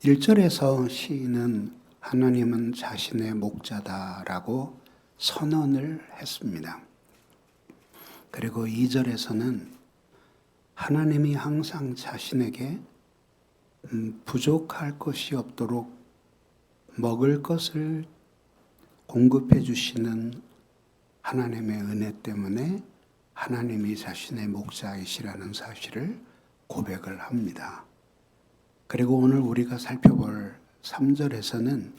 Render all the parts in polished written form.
1절에서 시인은 하나님은 자신의 목자다라고 선언을 했습니다. 그리고 2절에서는 하나님이 항상 자신에게 부족할 것이 없도록 먹을 것을 공급해 주시는 하나님의 은혜 때문에 하나님이 자신의 목자이시라는 사실을 고백을 합니다. 그리고 오늘 우리가 살펴볼 3절에서는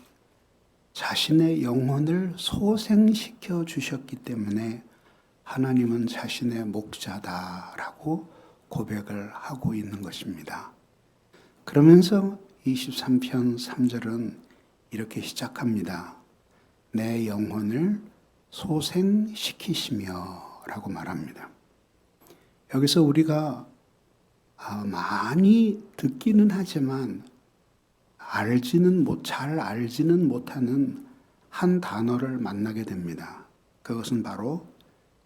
자신의 영혼을 소생시켜 주셨기 때문에 하나님은 자신의 목자다라고 고백을 하고 있는 것입니다. 그러면서 23편 3절은 이렇게 시작합니다. 내 영혼을 소생시키시며 라고 말합니다. 여기서 우리가 많이 듣기는 하지만 잘 알지는 못하는 한 단어를 만나게 됩니다. 그것은 바로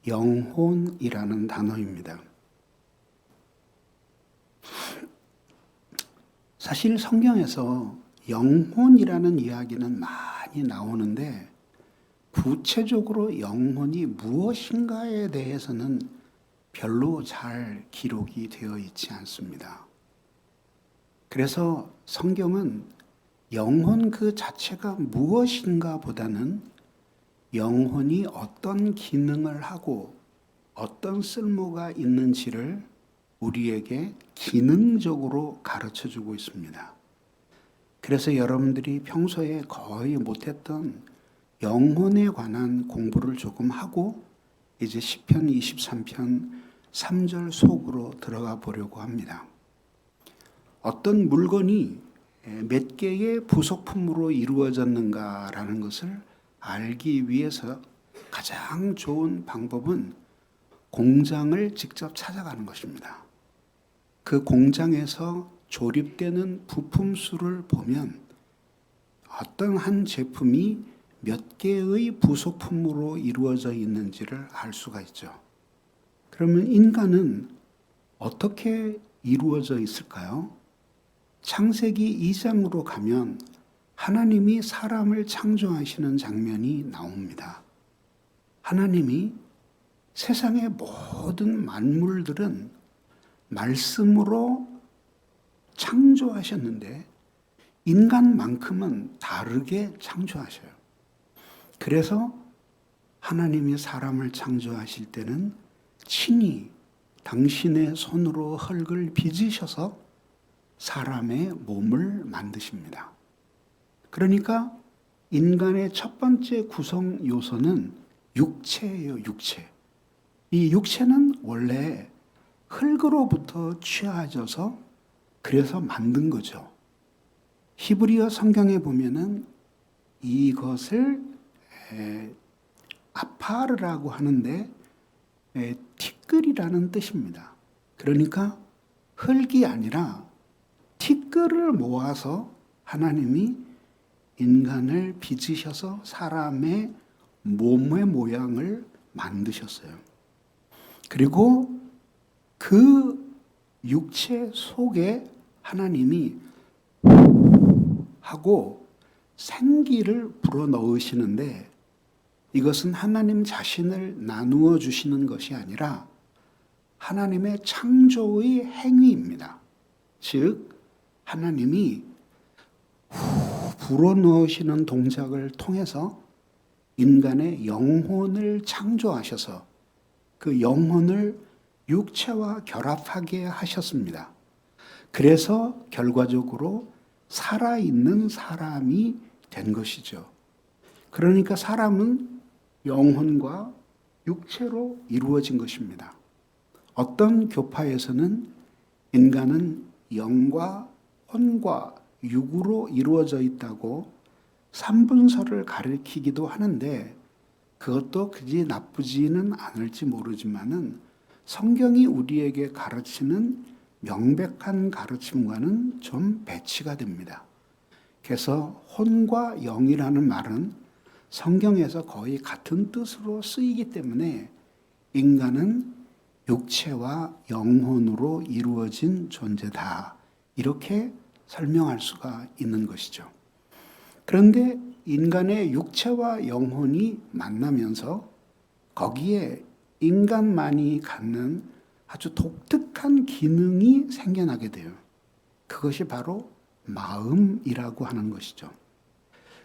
영혼이라는 단어입니다. 사실 성경에서 영혼이라는 이야기는 많이 나오는데 구체적으로 영혼이 무엇인가에 대해서는 별로 잘 기록이 되어 있지 않습니다. 그래서 성경은 영혼 그 자체가 무엇인가 보다는 영혼이 어떤 기능을 하고 어떤 쓸모가 있는지를 우리에게 기능적으로 가르쳐 주고 있습니다. 그래서 여러분들이 평소에 거의 못했던 영혼에 관한 공부를 조금 하고 이제 시편 23편 3절 속으로 들어가 보려고 합니다. 어떤 물건이 몇 개의 부속품으로 이루어졌는가라는 것을 알기 위해서 가장 좋은 방법은 공장을 직접 찾아가는 것입니다. 그 공장에서 조립되는 부품 수를 보면 어떤 한 제품이 몇 개의 부속품으로 이루어져 있는지를 알 수가 있죠. 그러면 인간은 어떻게 이루어져 있을까요? 창세기 2장으로 가면 하나님이 사람을 창조하시는 장면이 나옵니다. 하나님이 세상의 모든 만물들은 말씀으로 창조하셨는데 인간만큼은 다르게 창조하셔요. 그래서 하나님이 사람을 창조하실 때는 친히 당신의 손으로 흙을 빚으셔서 사람의 몸을 만드십니다. 그러니까 인간의 첫 번째 구성 요소는 육체예요, 육체. 이 육체는 원래 흙으로부터 취하져서 그래서 만든 거죠. 히브리어 성경에 보면은 이것을 아파르라고 하는데 티끌이라는 뜻입니다. 그러니까 흙이 아니라 티끌을 모아서 하나님이 인간을 빚으셔서 사람의 몸의 모양을 만드셨어요. 그리고 그 육체 속에 하나님이 하고 생기를 불어넣으시는데 이것은 하나님 자신을 나누어 주시는 것이 아니라 하나님의 창조의 행위입니다. 즉 하나님이 불어넣으시는 동작을 통해서 인간의 영혼을 창조하셔서 그 영혼을 육체와 결합하게 하셨습니다. 그래서 결과적으로 살아있는 사람이 된 것이죠. 그러니까 사람은 영혼과 육체로 이루어진 것입니다. 어떤 교파에서는 인간은 영과 혼과 육으로 이루어져 있다고 삼분설을 가리키기도 하는데 그것도 그리 나쁘지는 않을지 모르지만은 성경이 우리에게 가르치는 명백한 가르침과는 좀 배치가 됩니다. 그래서 혼과 영이라는 말은 성경에서 거의 같은 뜻으로 쓰이기 때문에 인간은 육체와 영혼으로 이루어진 존재다. 이렇게 설명할 수가 있는 것이죠. 그런데 인간의 육체와 영혼이 만나면서 거기에 인간만이 갖는 아주 독특한 기능이 생겨나게 돼요. 그것이 바로 마음이라고 하는 것이죠.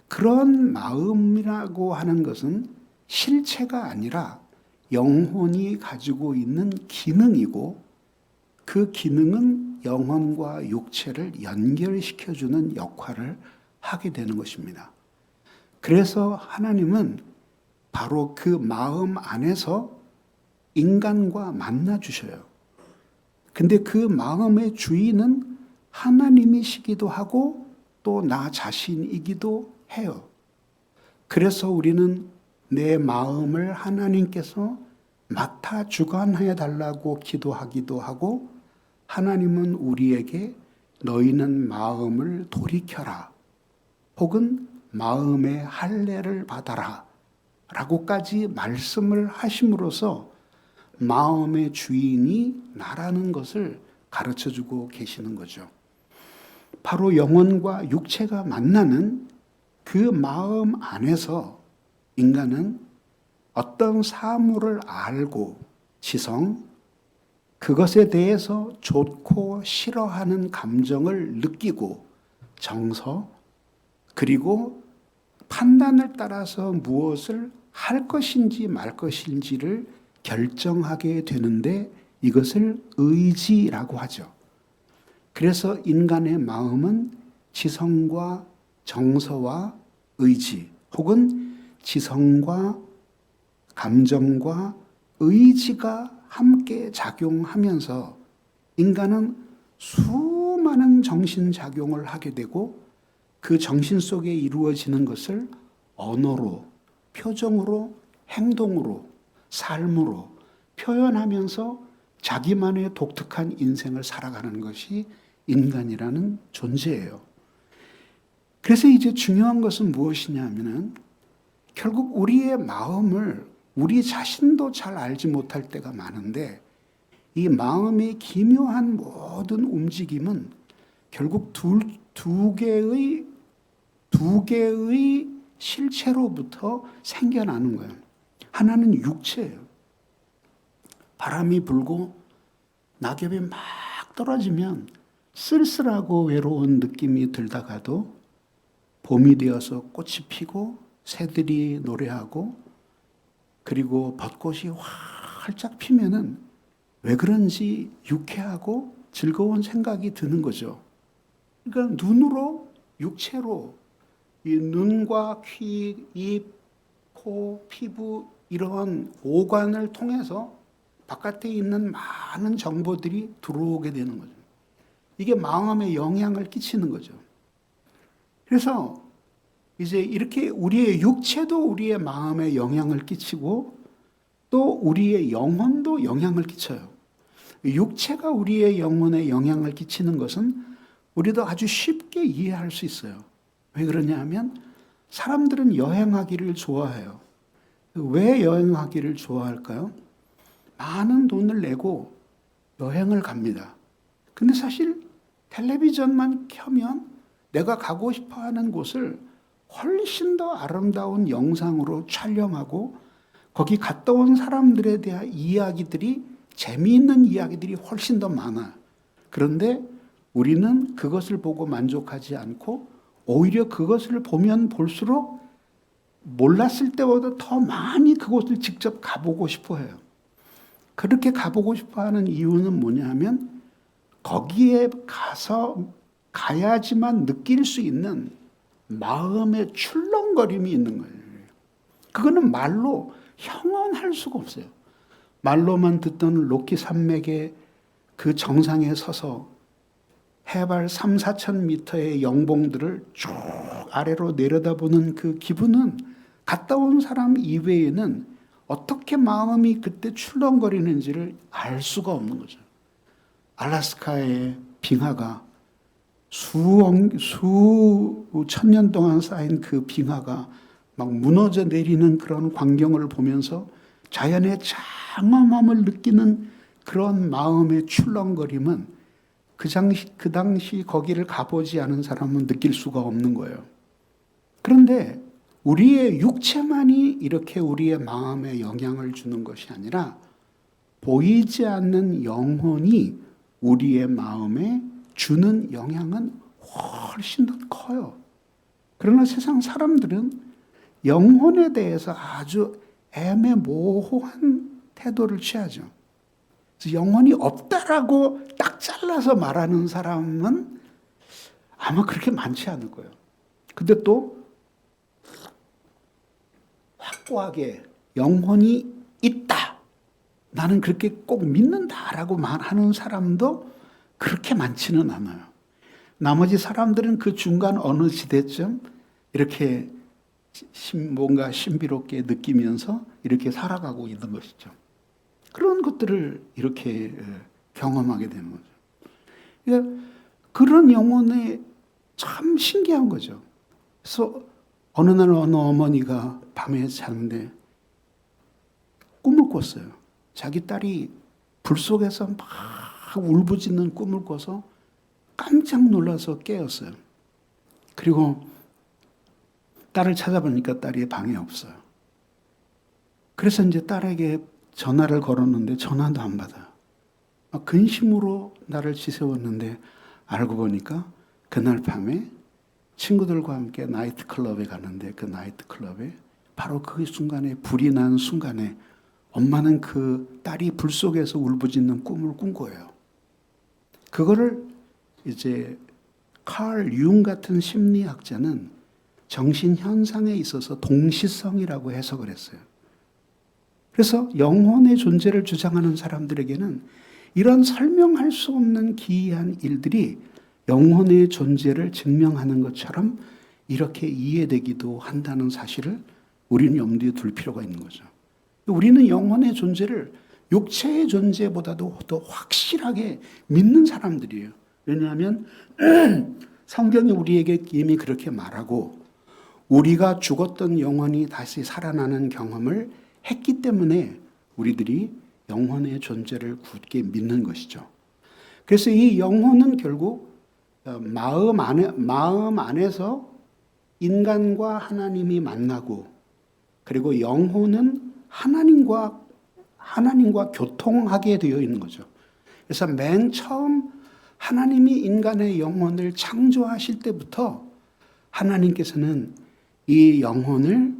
그런 마음이라고 하는 것은 실체가 아니라 영혼이 가지고 있는 기능이고, 그 기능은 영혼과 육체를 연결시켜주는 역할을 하게 되는 것입니다. 그래서 하나님은 바로 그 마음 안에서 인간과 만나 주셔요. 근데 그 마음의 주인은 하나님이시기도 하고 또 나 자신이기도 해요. 그래서 우리는 내 마음을 하나님께서 맡아 주관해 달라고 기도하기도 하고, 하나님은 우리에게 너희는 마음을 돌이켜라, 혹은 마음의 할례를 받아라 라고까지 말씀을 하심으로써 마음의 주인이 나라는 것을 가르쳐주고 계시는 거죠. 바로 영혼과 육체가 만나는 그 마음 안에서 인간은 어떤 사물을 알고 지성, 그것에 대해서 좋고 싫어하는 감정을 느끼고 정서, 그리고 판단을 따라서 무엇을 할 것인지 말 것인지를 결정하게 되는데, 이것을 의지라고 하죠. 그래서 인간의 마음은 지성과 정서와 의지, 혹은 지성과 감정과 의지가 함께 작용하면서 인간은 수많은 정신작용을 하게 되고, 그 정신 속에 이루어지는 것을 언어로, 표정으로, 행동으로, 삶으로 표현하면서 자기만의 독특한 인생을 살아가는 것이 인간이라는 존재예요. 그래서 이제 중요한 것은 무엇이냐 하면은, 결국 우리의 마음을 우리 자신도 잘 알지 못할 때가 많은데, 이 마음의 기묘한 모든 움직임은 결국 두 개의 실체로부터 생겨나는 거예요. 하나는 육체예요. 바람이 불고 낙엽이 막 떨어지면 쓸쓸하고 외로운 느낌이 들다가도 봄이 되어서 꽃이 피고 새들이 노래하고 그리고 벚꽃이 활짝 피면은 왜 그런지 유쾌하고 즐거운 생각이 드는 거죠. 그러니까 눈으로, 육체로 이 눈과 귀, 입, 코, 피부 이러한 오관을 통해서 바깥에 있는 많은 정보들이 들어오게 되는 거죠. 이게 마음에 영향을 끼치는 거죠. 그래서 이제 이렇게 우리의 육체도 우리의 마음에 영향을 끼치고 또 우리의 영혼도 영향을 끼쳐요. 육체가 우리의 영혼에 영향을 끼치는 것은 우리도 아주 쉽게 이해할 수 있어요. 왜 그러냐 하면 사람들은 여행하기를 좋아해요. 왜 여행하기를 좋아할까요? 많은 돈을 내고 여행을 갑니다. 근데 사실 텔레비전만 켜면 내가 가고 싶어 하는 곳을 훨씬 더 아름다운 영상으로 촬영하고 거기 갔다 온 사람들에 대한 이야기들이, 재미있는 이야기들이 훨씬 더 많아요. 그런데 우리는 그것을 보고 만족하지 않고 오히려 그것을 보면 볼수록 몰랐을 때보다 더 많이 그곳을 직접 가보고 싶어 해요. 그렇게 가보고 싶어 하는 이유는 뭐냐 하면 거기에 가야지만 느낄 수 있는 마음의 출렁거림이 있는 거예요. 그거는 말로 형언할 수가 없어요. 말로만 듣던 로키 산맥의 그 정상에 서서 해발 3, 4천 미터의 영봉들을 쭉 아래로 내려다보는 그 기분은 갔다 온 사람 이외에는 어떻게 마음이 그때 출렁거리는지를 알 수가 없는 거죠. 알래스카의 빙하가 수천 년 동안 쌓인 그 빙하가 막 무너져 내리는 그런 광경을 보면서 자연의 장엄함을 느끼는 그런 마음의 출렁거림은 그 당시 거기를 가보지 않은 사람은 느낄 수가 없는 거예요. 그런데 우리의 육체만이 이렇게 우리의 마음에 영향을 주는 것이 아니라 보이지 않는 영혼이 우리의 마음에 주는 영향은 훨씬 더 커요. 그러나 세상 사람들은 영혼에 대해서 아주 애매모호한 태도를 취하죠. 그래서 영혼이 없다라고 딱 잘라서 말하는 사람은 아마 그렇게 많지 않을 거예요. 근데 또 확고하게 영혼이 있다, 나는 그렇게 꼭 믿는다라고 말하는 사람도 그렇게 많지는 않아요. 나머지 사람들은 그 중간 어느 시대쯤 이렇게 뭔가 신비롭게 느끼면서 이렇게 살아가고 있는 것이죠. 그런 것들을 이렇게 경험하게 되는 거죠. 그러니까 그런 영혼에 참 신기한 거죠. 그래서 어느 날 어느 어머니가 밤에 자는데 꿈을 꿨어요. 자기 딸이 불 속에서 막 울부짖는 꿈을 꿔서 깜짝 놀라서 깨었어요. 그리고 딸을 찾아보니까 딸이 방에 없어요. 그래서 이제 딸에게 전화를 걸었는데 전화도 안 받아요. 막 근심으로 나를 지새웠는데 알고 보니까 그날 밤에 친구들과 함께 나이트클럽에 갔는데 그 나이트클럽에 바로 그 순간에 불이 난 순간에 엄마는 그 딸이 불 속에서 울부짖는 꿈을 꾼 거예요. 그거를 이제 칼 융 같은 심리학자는 정신현상에 있어서 동시성이라고 해석을 했어요. 그래서 영혼의 존재를 주장하는 사람들에게는 이런 설명할 수 없는 기이한 일들이 영혼의 존재를 증명하는 것처럼 이렇게 이해되기도 한다는 사실을 우리는 염두에 둘 필요가 있는 거죠. 우리는 영혼의 존재를 육체의 존재보다도 더 확실하게 믿는 사람들이에요. 왜냐하면 성경이 우리에게 이미 그렇게 말하고 우리가 죽었던 영혼이 다시 살아나는 경험을 했기 때문에 우리들이 영혼의 존재를 굳게 믿는 것이죠. 그래서 이 영혼은 결국 마음 안에서 인간과 하나님이 만나고, 그리고 영혼은 하나님과 교통하게 되어 있는 거죠. 그래서 맨 처음 하나님이 인간의 영혼을 창조하실 때부터 하나님께서는 이 영혼을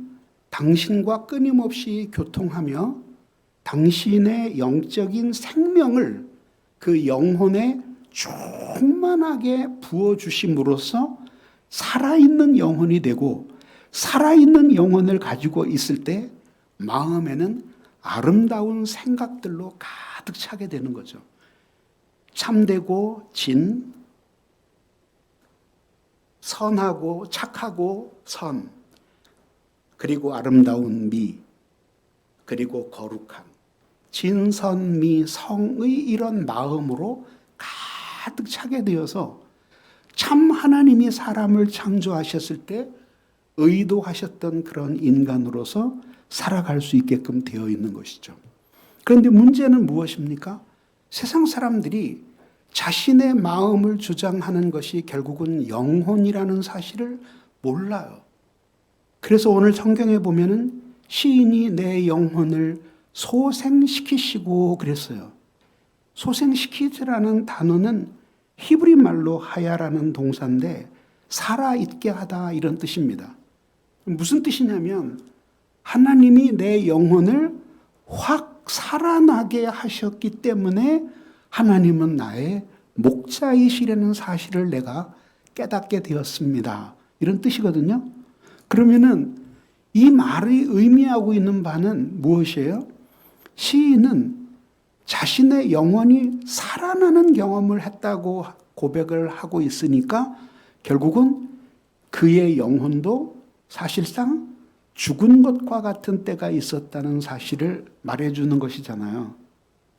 당신과 끊임없이 교통하며 당신의 영적인 생명을 그 영혼에 충만하게 부어주심으로써 살아있는 영혼이 되고, 살아있는 영혼을 가지고 있을 때 마음에는 아름다운 생각들로 가득 차게 되는 거죠. 참되고 진, 선하고 착하고 선, 그리고 아름다운 미, 그리고 거룩한 진선미 성의 이런 마음으로 가득 차게 되어서 참 하나님이 사람을 창조하셨을 때 의도하셨던 그런 인간으로서 살아갈 수 있게끔 되어 있는 것이죠. 그런데 문제는 무엇입니까? 세상 사람들이 자신의 마음을 주장하는 것이 결국은 영혼이라는 사실을 몰라요. 그래서 오늘 성경에 보면은 시인이 내 영혼을 소생시키시고 그랬어요. 소생시키지라는 단어는 히브리 말로 하야라는 동사인데 살아있게 하다 이런 뜻입니다. 무슨 뜻이냐면 하나님이 내 영혼을 확 살아나게 하셨기 때문에 하나님은 나의 목자이시라는 사실을 내가 깨닫게 되었습니다. 이런 뜻이거든요. 그러면은 이 말이 의미하고 있는 바는 무엇이에요? 시인은 자신의 영혼이 살아나는 경험을 했다고 고백을 하고 있으니까 결국은 그의 영혼도 사실상 죽은 것과 같은 때가 있었다는 사실을 말해주는 것이잖아요.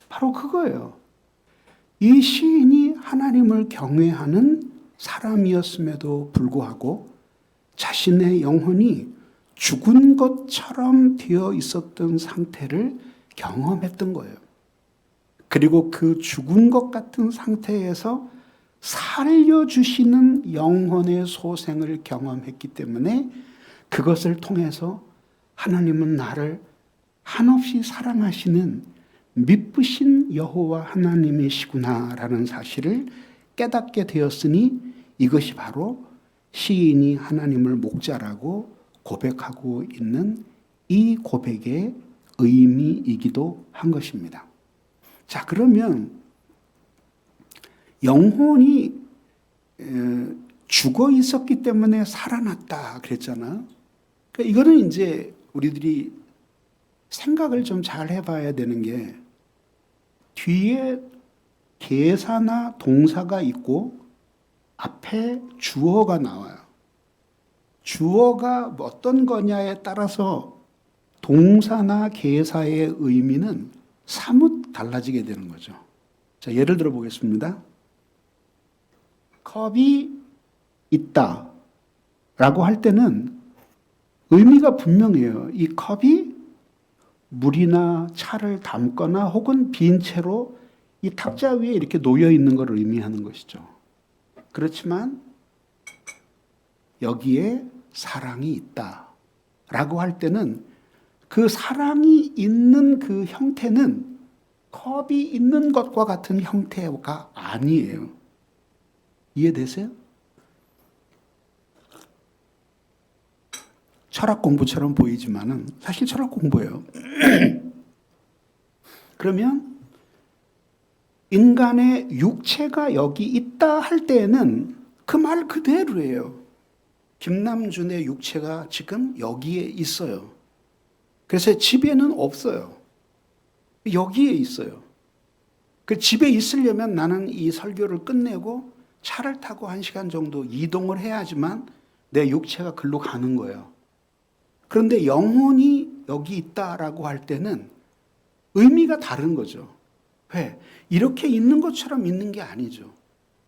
바로 그거예요. 이 시인이 하나님을 경외하는 사람이었음에도 불구하고 자신의 영혼이 죽은 것처럼 되어 있었던 상태를 경험했던 거예요. 그리고 그 죽은 것 같은 상태에서 살려주시는 영혼의 소생을 경험했기 때문에 그것을 통해서 하나님은 나를 한없이 사랑하시는 미쁘신 여호와 하나님이시구나라는 사실을 깨닫게 되었으니 이것이 바로 시인이 하나님을 목자라고 고백하고 있는 이 고백의 의미이기도 한 것입니다. 자, 그러면 영혼이 죽어 있었기 때문에 살아났다 그랬잖아. 그러니까 이거는 이제 우리들이 생각을 좀 잘 해봐야 되는 게 뒤에 계사나 동사가 있고 앞에 주어가 나와요. 주어가 어떤 거냐에 따라서 동사나 계사의 의미는 사뭇 달라지게 되는 거죠. 자, 예를 들어 보겠습니다. 컵이 있다 라고 할 때는 의미가 분명해요. 이 컵이 물이나 차를 담거나 혹은 빈 채로 이 탁자 위에 이렇게 놓여 있는 것을 의미하는 것이죠. 그렇지만 여기에 사랑이 있다 라고 할 때는 그 사랑이 있는 그 형태는 컵이 있는 것과 같은 형태가 아니에요. 이해되세요? 철학 공부처럼 보이지만은 사실 철학 공부예요. 그러면 인간의 육체가 여기 있다 할 때에는 그 말 그대로예요. 김남준의 육체가 지금 여기에 있어요. 그래서 집에는 없어요. 여기에 있어요. 그 집에 있으려면 나는 이 설교를 끝내고 차를 타고 1시간 정도 이동을 해야지만 내 육체가 글로 가는 거예요. 그런데 영혼이 여기 있다라고 할 때는 의미가 다른 거죠. 왜? 이렇게 있는 것처럼 있는 게 아니죠.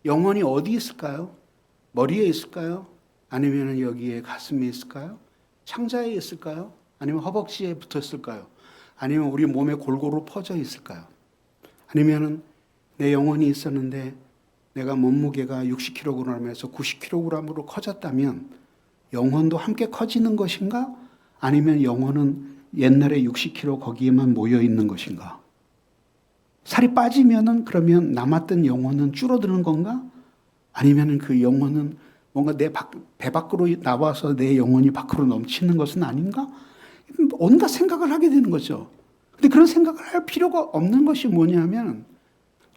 영혼이 어디 있을까요? 머리에 있을까요? 아니면 여기에 가슴에 있을까요? 창자에 있을까요? 아니면 허벅지에 붙어 있을까요? 아니면 우리 몸에 골고루 퍼져 있을까요? 아니면 내 영혼이 있었는데 내가 몸무게가 60kg에서 90kg으로 커졌다면 영혼도 함께 커지는 것인가? 아니면 영혼은 옛날에 60kg 거기에만 모여 있는 것인가? 살이 빠지면은 그러면 남았던 영혼은 줄어드는 건가? 아니면 그 영혼은 뭔가 배 밖으로 나와서 내 영혼이 밖으로 넘치는 것은 아닌가? 온갖 생각을 하게 되는 거죠. 근데 그런 생각을 할 필요가 없는 것이 뭐냐면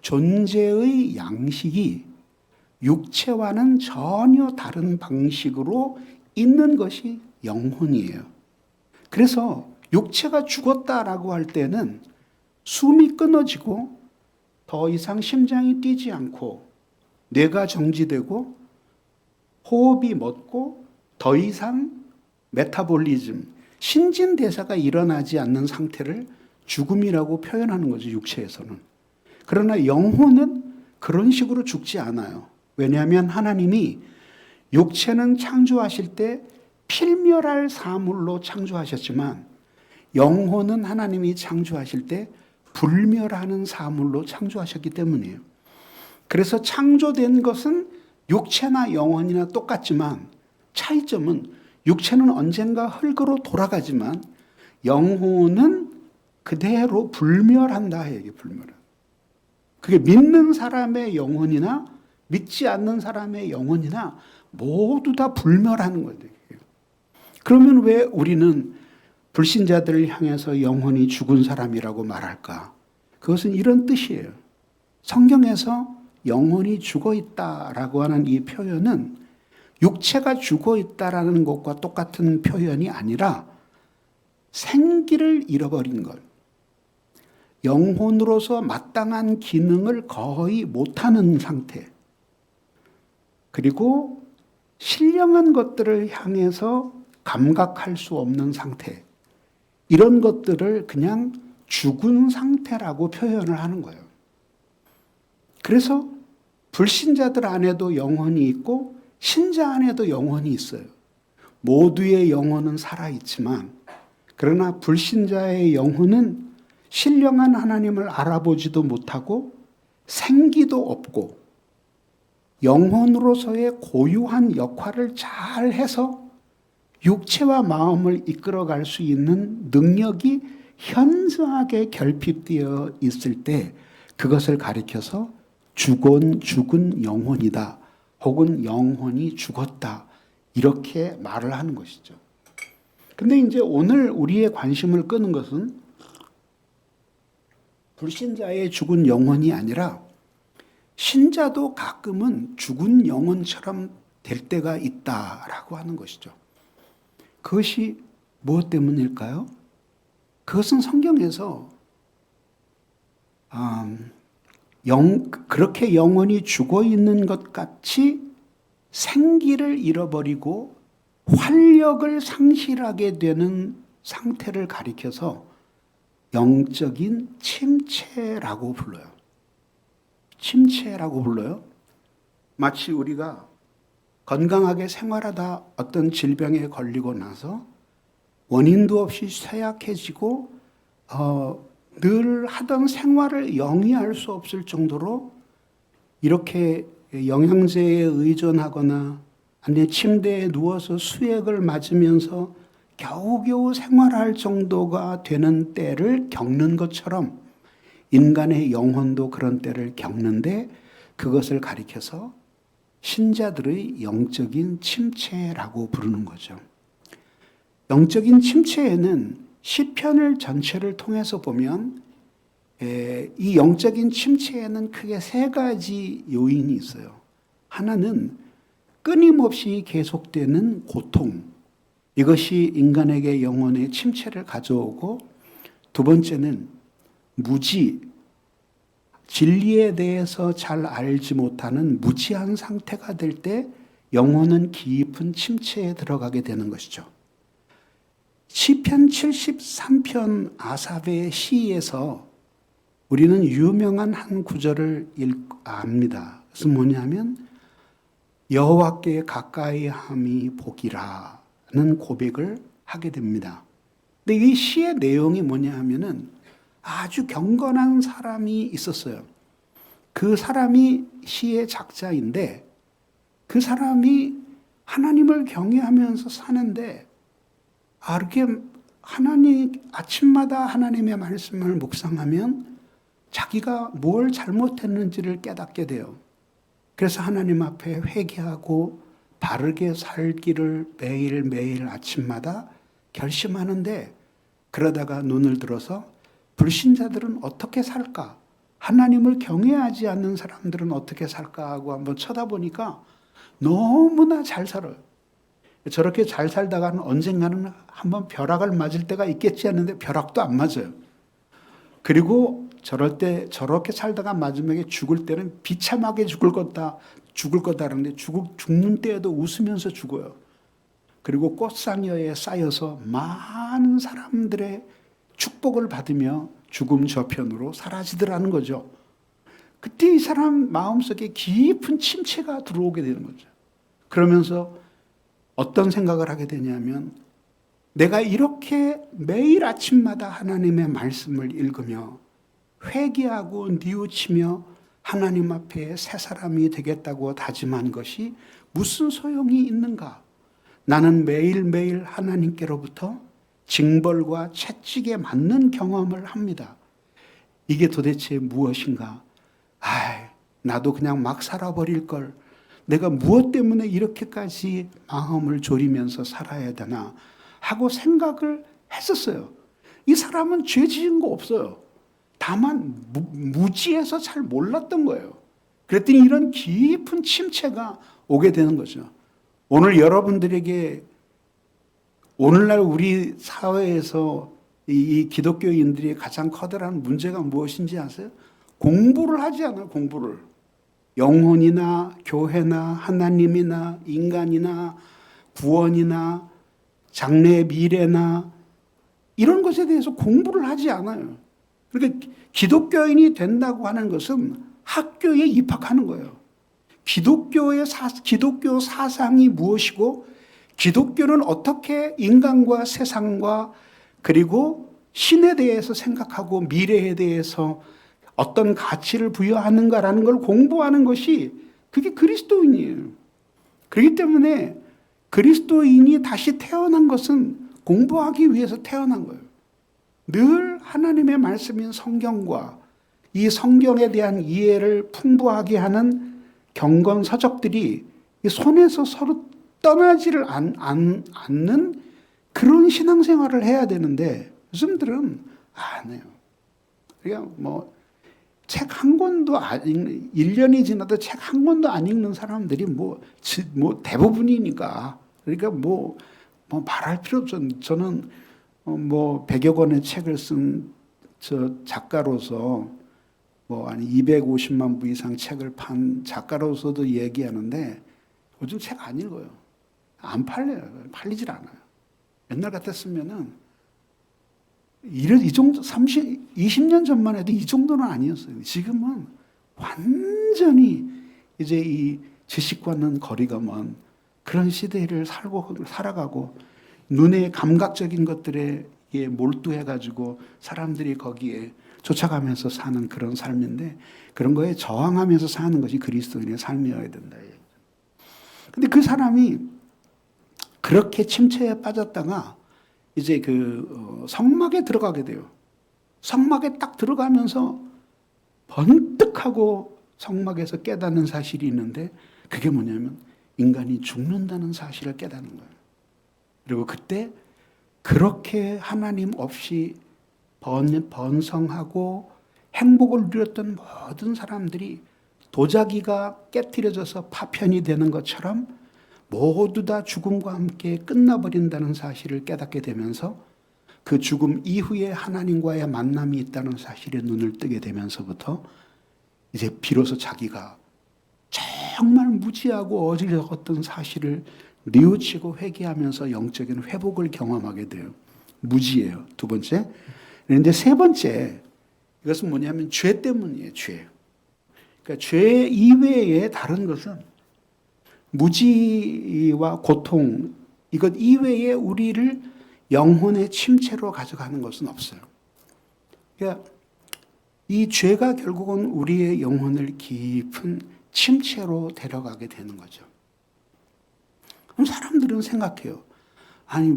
존재의 양식이 육체와는 전혀 다른 방식으로 있는 것이 영혼이에요. 그래서 육체가 죽었다라고 할 때는 숨이 끊어지고 더 이상 심장이 뛰지 않고 뇌가 정지되고 호흡이 멎고 더 이상 메타볼리즘, 신진대사가 일어나지 않는 상태를 죽음이라고 표현하는 거죠, 육체에서는. 그러나 영혼은 그런 식으로 죽지 않아요. 왜냐하면 하나님이 육체는 창조하실 때 필멸할 사물로 창조하셨지만 영혼은 하나님이 창조하실 때 불멸하는 사물로 창조하셨기 때문이에요. 그래서 창조된 것은 육체나 영혼이나 똑같지만 차이점은 육체는 언젠가 흙으로 돌아가지만 영혼은 그대로 불멸한다. 이게 불멸은. 그게 믿는 사람의 영혼이나 믿지 않는 사람의 영혼이나 모두 다 불멸하는 거예요. 그러면 왜 우리는 불신자들을 향해서 영혼이 죽은 사람이라고 말할까? 그것은 이런 뜻이에요. 성경에서 영혼이 죽어 있다라고 하는 이 표현은 육체가 죽어 있다라는 것과 똑같은 표현이 아니라 생기를 잃어버린 것, 영혼으로서 마땅한 기능을 거의 못하는 상태, 그리고 신령한 것들을 향해서 감각할 수 없는 상태, 이런 것들을 그냥 죽은 상태라고 표현을 하는 거예요. 그래서 불신자들 안에도 영혼이 있고 신자 안에도 영혼이 있어요. 모두의 영혼은 살아있지만 그러나 불신자의 영혼은 신령한 하나님을 알아보지도 못하고 생기도 없고 영혼으로서의 고유한 역할을 잘 해서 육체와 마음을 이끌어갈 수 있는 능력이 현저하게 결핍되어 있을 때 그것을 가리켜서 죽은 영혼이다. 혹은 영혼이 죽었다. 이렇게 말을 하는 것이죠. 근데 이제 오늘 우리의 관심을 끄는 것은 불신자의 죽은 영혼이 아니라 신자도 가끔은 죽은 영혼처럼 될 때가 있다라고 하는 것이죠. 그것이 무엇 때문일까요? 그것은 성경에서 그렇게 영혼이 죽어 있는 것 같이 생기를 잃어버리고 활력을 상실하게 되는 상태를 가리켜서 영적인 침체라고 불러요. 침체라고 불러요. 마치 우리가 건강하게 생활하다 어떤 질병에 걸리고 나서 원인도 없이 쇠약해지고 늘 하던 생활을 영위할 수 없을 정도로 이렇게 영양제에 의존하거나 아니면 침대에 누워서 수액을 맞으면서 겨우겨우 생활할 정도가 되는 때를 겪는 것처럼 인간의 영혼도 그런 때를 겪는데 그것을 가리켜서 신자들의 영적인 침체라고 부르는 거죠. 영적인 침체에는 시편을 전체를 통해서 보면 이 영적인 침체에는 크게 세 가지 요인이 있어요. 하나는 끊임없이 계속되는 고통, 이것이 인간에게 영혼의 침체를 가져오고, 두 번째는 무지, 진리에 대해서 잘 알지 못하는 무지한 상태가 될 때 영혼은 깊은 침체에 들어가게 되는 것이죠. 시편 73편 아삽의 시에서 우리는 유명한 한 구절을 압니다. 그래서 뭐냐면 여호와께 가까이 함이 복이라는 고백을 하게 됩니다. 근데 이 시의 내용이 뭐냐 하면은 아주 경건한 사람이 있었어요. 그 사람이 시의 작자인데 그 사람이 하나님을 경외하면서 사는데 이렇게 아침마다 하나님의 말씀을 묵상하면 자기가 뭘 잘못했는지를 깨닫게 돼요. 그래서 하나님 앞에 회개하고 바르게 살기를 매일매일 아침마다 결심하는데, 그러다가 눈을 들어서 불신자들은 어떻게 살까? 하나님을 경외하지 않는 사람들은 어떻게 살까? 하고 한번 쳐다보니까 너무나 잘 살아요. 저렇게 잘 살다가는 언젠가는 한번 벼락을 맞을 때가 있겠지 하는데 벼락도 안 맞아요. 그리고 저렇게 살다가 마지막에 죽을 때는 비참하게 죽을 거다 하는데 죽는 때에도 웃으면서 죽어요. 그리고 꽃상여에 쌓여서 많은 사람들의 축복을 받으며 죽음 저편으로 사라지더라는 거죠. 그때 이 사람 마음속에 깊은 침체가 들어오게 되는 거죠. 그러면서 어떤 생각을 하게 되냐면, 내가 이렇게 매일 아침마다 하나님의 말씀을 읽으며 회개하고 뉘우치며 하나님 앞에 새 사람이 되겠다고 다짐한 것이 무슨 소용이 있는가? 나는 매일매일 하나님께로부터 징벌과 채찍에 맞는 경험을 합니다. 이게 도대체 무엇인가? 나도 그냥 막 살아버릴 걸. 내가 무엇 때문에 이렇게까지 마음을 졸이면서 살아야 되나 하고 생각을 했었어요. 이 사람은 죄 지은 거 없어요. 다만 무지해서 잘 몰랐던 거예요. 그랬더니 이런 깊은 침체가 오게 되는 거죠. 오늘 여러분들에게 오늘날 우리 사회에서 이 기독교인들이 가장 커다란 문제가 무엇인지 아세요? 공부를 하지 않아요. 공부를. 영혼이나 교회나 하나님이나 인간이나 구원이나 장래의 미래나 이런 것에 대해서 공부를 하지 않아요. 그러니까 기독교인이 된다고 하는 것은 학교에 입학하는 거예요. 기독교 사상이 무엇이고 기독교는 어떻게 인간과 세상과 그리고 신에 대해서 생각하고 미래에 대해서 어떤 가치를 부여하는가라는 걸 공부하는 것이 그게 그리스도인이에요. 그렇기 때문에 그리스도인이 다시 태어난 것은 공부하기 위해서 태어난 거예요. 늘 하나님의 말씀인 성경과 이 성경에 대한 이해를 풍부하게 하는 경건 서적들이 이 손에서 서로 떠나지를 않는 그런 신앙생활을 해야 되는데 요즘들은 안 해요. 그러니까 뭐 책 한 권도 안 읽는, 1년이 지나도 책 한 권도 안 읽는 사람들이 뭐 대부분이니까. 그러니까 뭐 말할 필요 없죠. 저는 뭐 100여 권의 책을 쓴 저 작가로서 뭐 한 250만 부 이상 책을 판 작가로서도 얘기하는데 요즘 책 안 읽어요. 안 팔려요. 팔리질 않아요. 옛날 같았으면은 이 정도 20년 전만 해도 이 정도는 아니었어요. 지금은 완전히 이제 이 지식과는 거리가 먼 그런 시대를 살아가고 눈의 감각적인 것들에 몰두해가지고 사람들이 거기에 쫓아가면서 사는 그런 삶인데 그런 거에 저항하면서 사는 것이 그리스도인의 삶이어야 된다. 근데 그 사람이 그렇게 침체에 빠졌다가 이제 성막에 들어가게 돼요. 성막에 딱 들어가면서 번뜩하고 성막에서 깨닫는 사실이 있는데 그게 뭐냐면 인간이 죽는다는 사실을 깨닫는 거예요. 그리고 그때 그렇게 하나님 없이 번성하고 행복을 누렸던 모든 사람들이 도자기가 깨트려져서 파편이 되는 것처럼 모두 다 죽음과 함께 끝나버린다는 사실을 깨닫게 되면서 그 죽음 이후에 하나님과의 만남이 있다는 사실에 눈을 뜨게 되면서부터 이제 비로소 자기가 정말 무지하고 어리석었던 사실을 뉘우치고 회개하면서 영적인 회복을 경험하게 돼요. 무지예요. 두 번째. 그런데 세 번째, 이것은 뭐냐면 죄 때문이에요. 죄. 그러니까 죄 이외에 다른 것은 무지와 고통, 이것 이외에 우리를 영혼의 침체로 가져가는 것은 없어요. 그러니까 이 죄가 결국은 우리의 영혼을 깊은 침체로 데려가게 되는 거죠. 그럼 사람들은 생각해요. 아니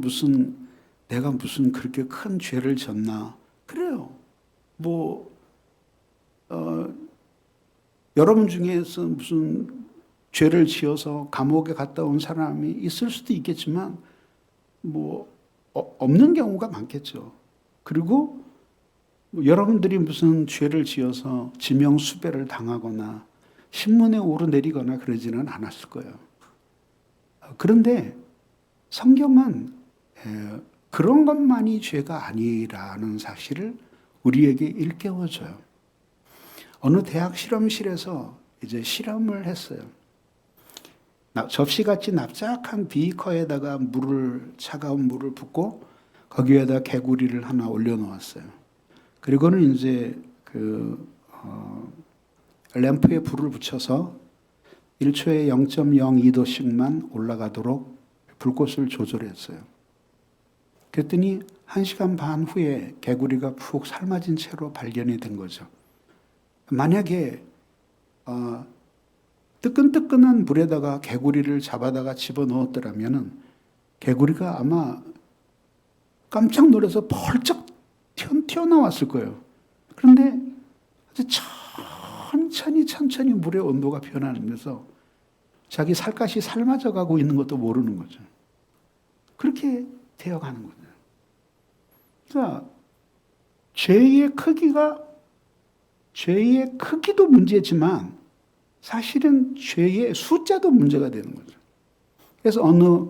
내가 무슨 그렇게 큰 죄를 졌나? 그래요. 여러분 중에서 무슨 죄를 지어서 감옥에 갔다 온 사람이 있을 수도 있겠지만 없는 경우가 많겠죠. 그리고 여러분들이 무슨 죄를 지어서 지명수배를 당하거나 신문에 오르내리거나 그러지는 않았을 거예요. 그런데 성경은 그런 것만이 죄가 아니라는 사실을 우리에게 일깨워줘요. 어느 대학 실험실에서 이제 실험을 했어요. 접시같이 납작한 비커에다가 차가운 물을 붓고 거기에다 개구리를 하나 올려놓았어요. 그리고는 이제 램프에 불을 붙여서 1초에 0.02도씩만 올라가도록 불꽃을 조절했어요. 그랬더니 1시간 반 후에 개구리가 푹 삶아진 채로 발견이 된 거죠. 만약에 뜨끈뜨끈한 물에다가 개구리를 잡아다가 집어넣었더라면 개구리가 아마 깜짝 놀라서 벌쩍 튀어나왔을 거예요. 그런데 아주 천천히 물의 온도가 변하면서 자기 살갗이 삶아져 가고 있는 것도 모르는 거죠. 그렇게 되어가는 거죠. 그러니까 죄의 크기도 문제지만 사실은 죄의 숫자도 문제가 되는 거죠. 그래서 어느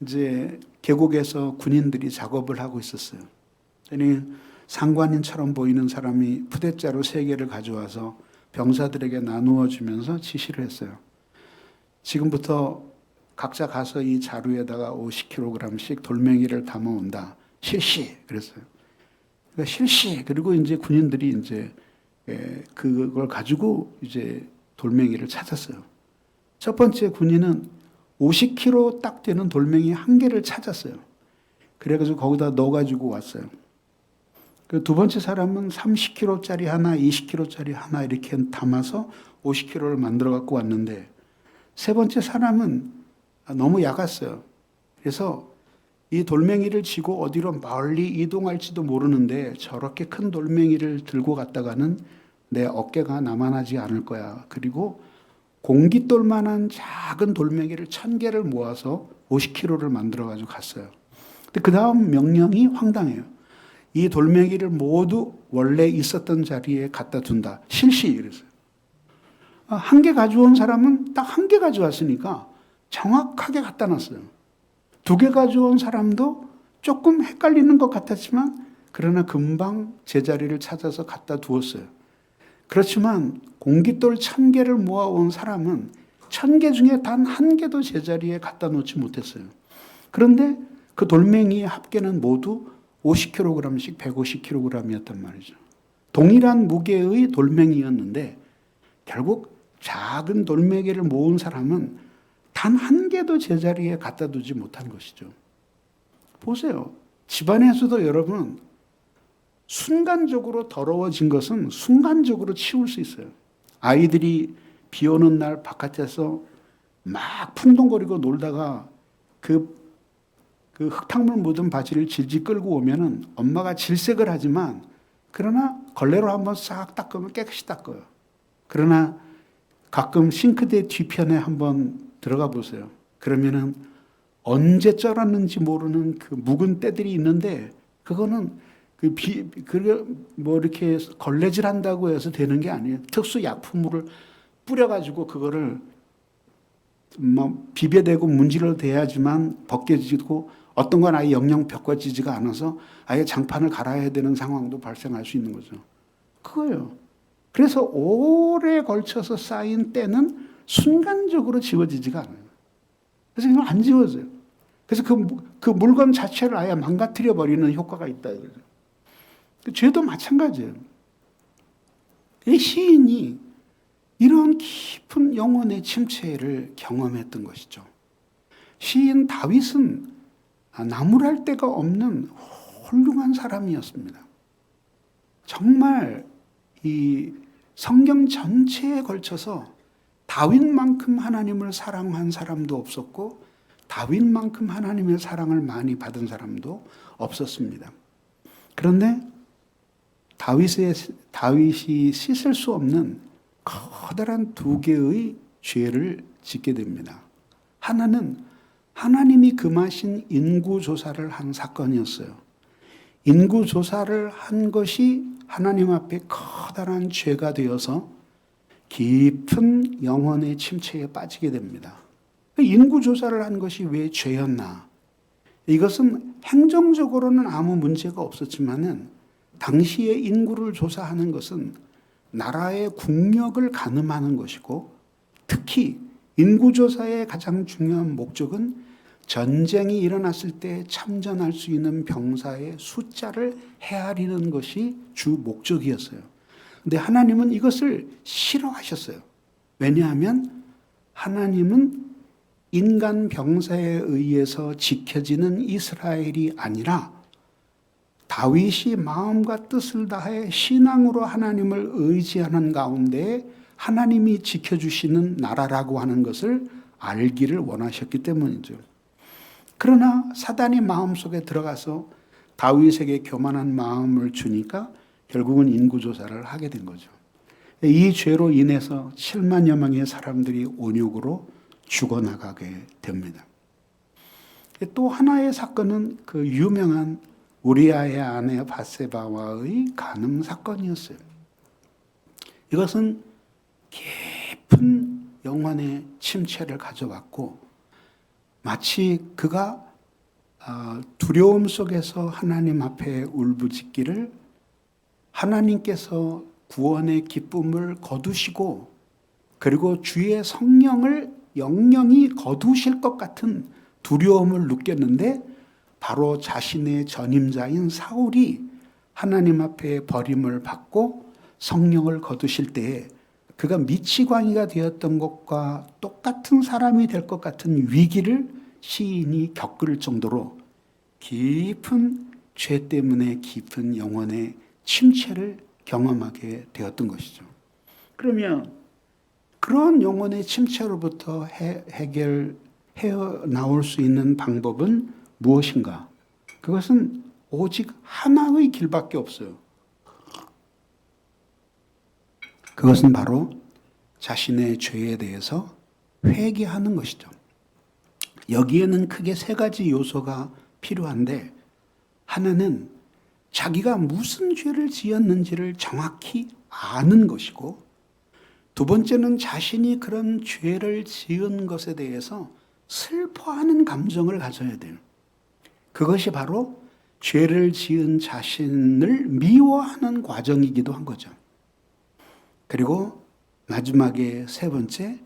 이제 계곡에서 군인들이 작업을 하고 있었어요. 상관인처럼 보이는 사람이 푸대자루 3개를 가져와서 병사들에게 나누어 주면서 지시를 했어요. 지금부터 각자 가서 이 자루에다가 50kg씩 돌멩이를 담아온다. 실시! 그랬어요. 그러니까 실시! 그리고 이제 군인들이 이제 그걸 가지고 이제 돌멩이를 찾았어요. 첫 번째 군인은 50kg 딱 되는 돌멩이 1개를 찾았어요. 그래가지고 거기다 넣어가지고 왔어요. 두 번째 사람은 30kg짜리 하나, 20kg짜리 하나 이렇게 담아서 50kg를 만들어 갖고 왔는데 세 번째 사람은 너무 약았어요. 그래서 이 돌멩이를 지고 어디로 멀리 이동할지도 모르는데 저렇게 큰 돌멩이를 들고 갔다가는 내 어깨가 남아나지 않을 거야. 그리고 공깃돌만한 작은 돌멩이를 1000개를 모아서 50kg를 만들어가지고 갔어요. 근데 그 다음 명령이 황당해요. 이 돌멩이를 모두 원래 있었던 자리에 갖다 둔다. 실시 이랬어요. 한 개 가져온 사람은 딱 한 개 가져왔으니까 정확하게 갖다 놨어요. 2개 가져온 사람도 조금 헷갈리는 것 같았지만 그러나 금방 제자리를 찾아서 갖다 두었어요. 그렇지만 공깃돌 1000개를 모아온 사람은 1000개 중에 단 한 개도 제자리에 갖다 놓지 못했어요. 그런데 그 돌멩이의 합계는 모두 50kg씩 150kg이었단 말이죠. 동일한 무게의 돌멩이였는데 결국 작은 돌멩이를 모은 사람은 단 한 개도 제자리에 갖다 두지 못한 것이죠. 보세요. 집안에서도 여러분 순간적으로 더러워진 것은 순간적으로 치울 수 있어요. 아이들이 비 오는 날 바깥에서 막 풍덩거리고 놀다가 그 흙탕물 묻은 바지를 질질 끌고 오면은 엄마가 질색을 하지만 그러나 걸레로 한번 싹 닦으면 깨끗이 닦아요. 그러나 가끔 싱크대 뒤편에 한번 들어가 보세요. 그러면은 언제 쩔었는지 모르는 그 묵은 때들이 있는데 그거는 뭐 이렇게 걸레질 한다고 해서 되는 게 아니에요. 특수 약품을 뿌려가지고 그거를 뭐 비벼대고 문지를 대야지만 벗겨지고 어떤 건 아예 영영 벗겨지지가 않아서 아예 장판을 갈아야 되는 상황도 발생할 수 있는 거죠. 그거예요. 그래서 오래 걸쳐서 쌓인 때는 순간적으로 지워지지가 않아요. 그래서 이건 안 지워져요. 그래서 그 물건 자체를 아예 망가뜨려 버리는 효과가 있다 이거죠. 죄도 마찬가지예요. 이 시인이 이런 깊은 영혼의 침체를 경험했던 것이죠. 시인 다윗은 나무랄 데가 없는 훌륭한 사람이었습니다. 정말 이 성경 전체에 걸쳐서 다윗만큼 하나님을 사랑한 사람도 없었고 다윗만큼 하나님의 사랑을 많이 받은 사람도 없었습니다. 그런데 다윗이 씻을 수 없는 커다란 2개의 죄를 짓게 됩니다. 하나는 하나님이 금하신 인구조사를 한 사건이었어요. 인구조사를 한 것이 하나님 앞에 커다란 죄가 되어서 깊은 영혼의 침체에 빠지게 됩니다. 인구조사를 한 것이 왜 죄였나? 이것은 행정적으로는 아무 문제가 없었지만은 당시에 인구를 조사하는 것은 나라의 국력을 가늠하는 것이고 특히 인구조사의 가장 중요한 목적은 전쟁이 일어났을 때 참전할 수 있는 병사의 숫자를 헤아리는 것이 주 목적이었어요. 근데 하나님은 이것을 싫어하셨어요. 왜냐하면 하나님은 인간 병사에 의해서 지켜지는 이스라엘이 아니라 다윗이 마음과 뜻을 다해 신앙으로 하나님을 의지하는 가운데 하나님이 지켜주시는 나라라고 하는 것을 알기를 원하셨기 때문이죠. 그러나 사단이 마음속에 들어가서 다윗에게 교만한 마음을 주니까 결국은 인구조사를 하게 된 거죠. 이 죄로 인해서 7만여 명의 사람들이 온육으로 죽어나가게 됩니다. 또 하나의 사건은 그 유명한 우리아의 아내 밧세바와의 간음 사건이었어요. 이것은 깊은 영혼의 침체를 가져왔고 마치 그가 두려움 속에서 하나님 앞에 울부짖기를 하나님께서 구원의 기쁨을 거두시고 그리고 주의 성령을 영영이 거두실 것 같은 두려움을 느꼈는데 바로 자신의 전임자인 사울이 하나님 앞에 버림을 받고 성령을 거두실 때에 그가 미치광이가 되었던 것과 똑같은 사람이 될 것 같은 위기를 시인이 겪을 정도로 깊은 죄 때문에 깊은 영혼의 침체를 경험하게 되었던 것이죠. 그러면 그런 영혼의 침체로부터 헤어나올 수 있는 방법은 무엇인가? 그것은 오직 하나의 길밖에 없어요. 그것은 바로 자신의 죄에 대해서 회개하는 것이죠. 여기에는 크게 세 가지 요소가 필요한데, 하나는 자기가 무슨 죄를 지었는지를 정확히 아는 것이고, 두 번째는 자신이 그런 죄를 지은 것에 대해서 슬퍼하는 감정을 가져야 돼요. 그것이 바로 죄를 지은 자신을 미워하는 과정이기도 한 거죠. 그리고 마지막에 세 번째,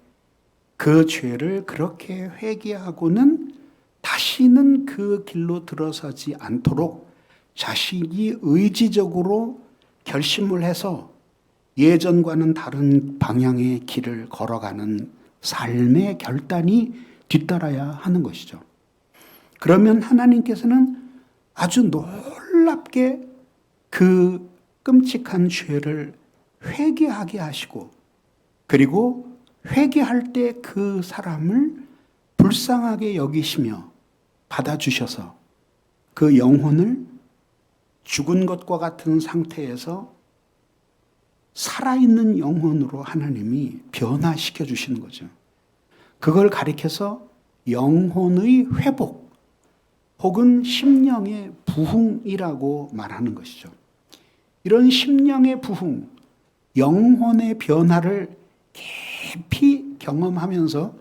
그 죄를 그렇게 회개하고는 다시는 그 길로 들어서지 않도록 자신이 의지적으로 결심을 해서 예전과는 다른 방향의 길을 걸어가는 삶의 결단이 뒤따라야 하는 것이죠. 그러면 하나님께서는 아주 놀랍게 그 끔찍한 죄를 회개하게 하시고, 그리고 회개할 때 그 사람을 불쌍하게 여기시며 받아주셔서 그 영혼을 죽은 것과 같은 상태에서 살아있는 영혼으로 하나님이 변화시켜 주시는 거죠. 그걸 가리켜서 영혼의 회복 혹은 심령의 부흥이라고 말하는 것이죠. 이런 심령의 부흥, 영혼의 변화를 깊이 경험하면서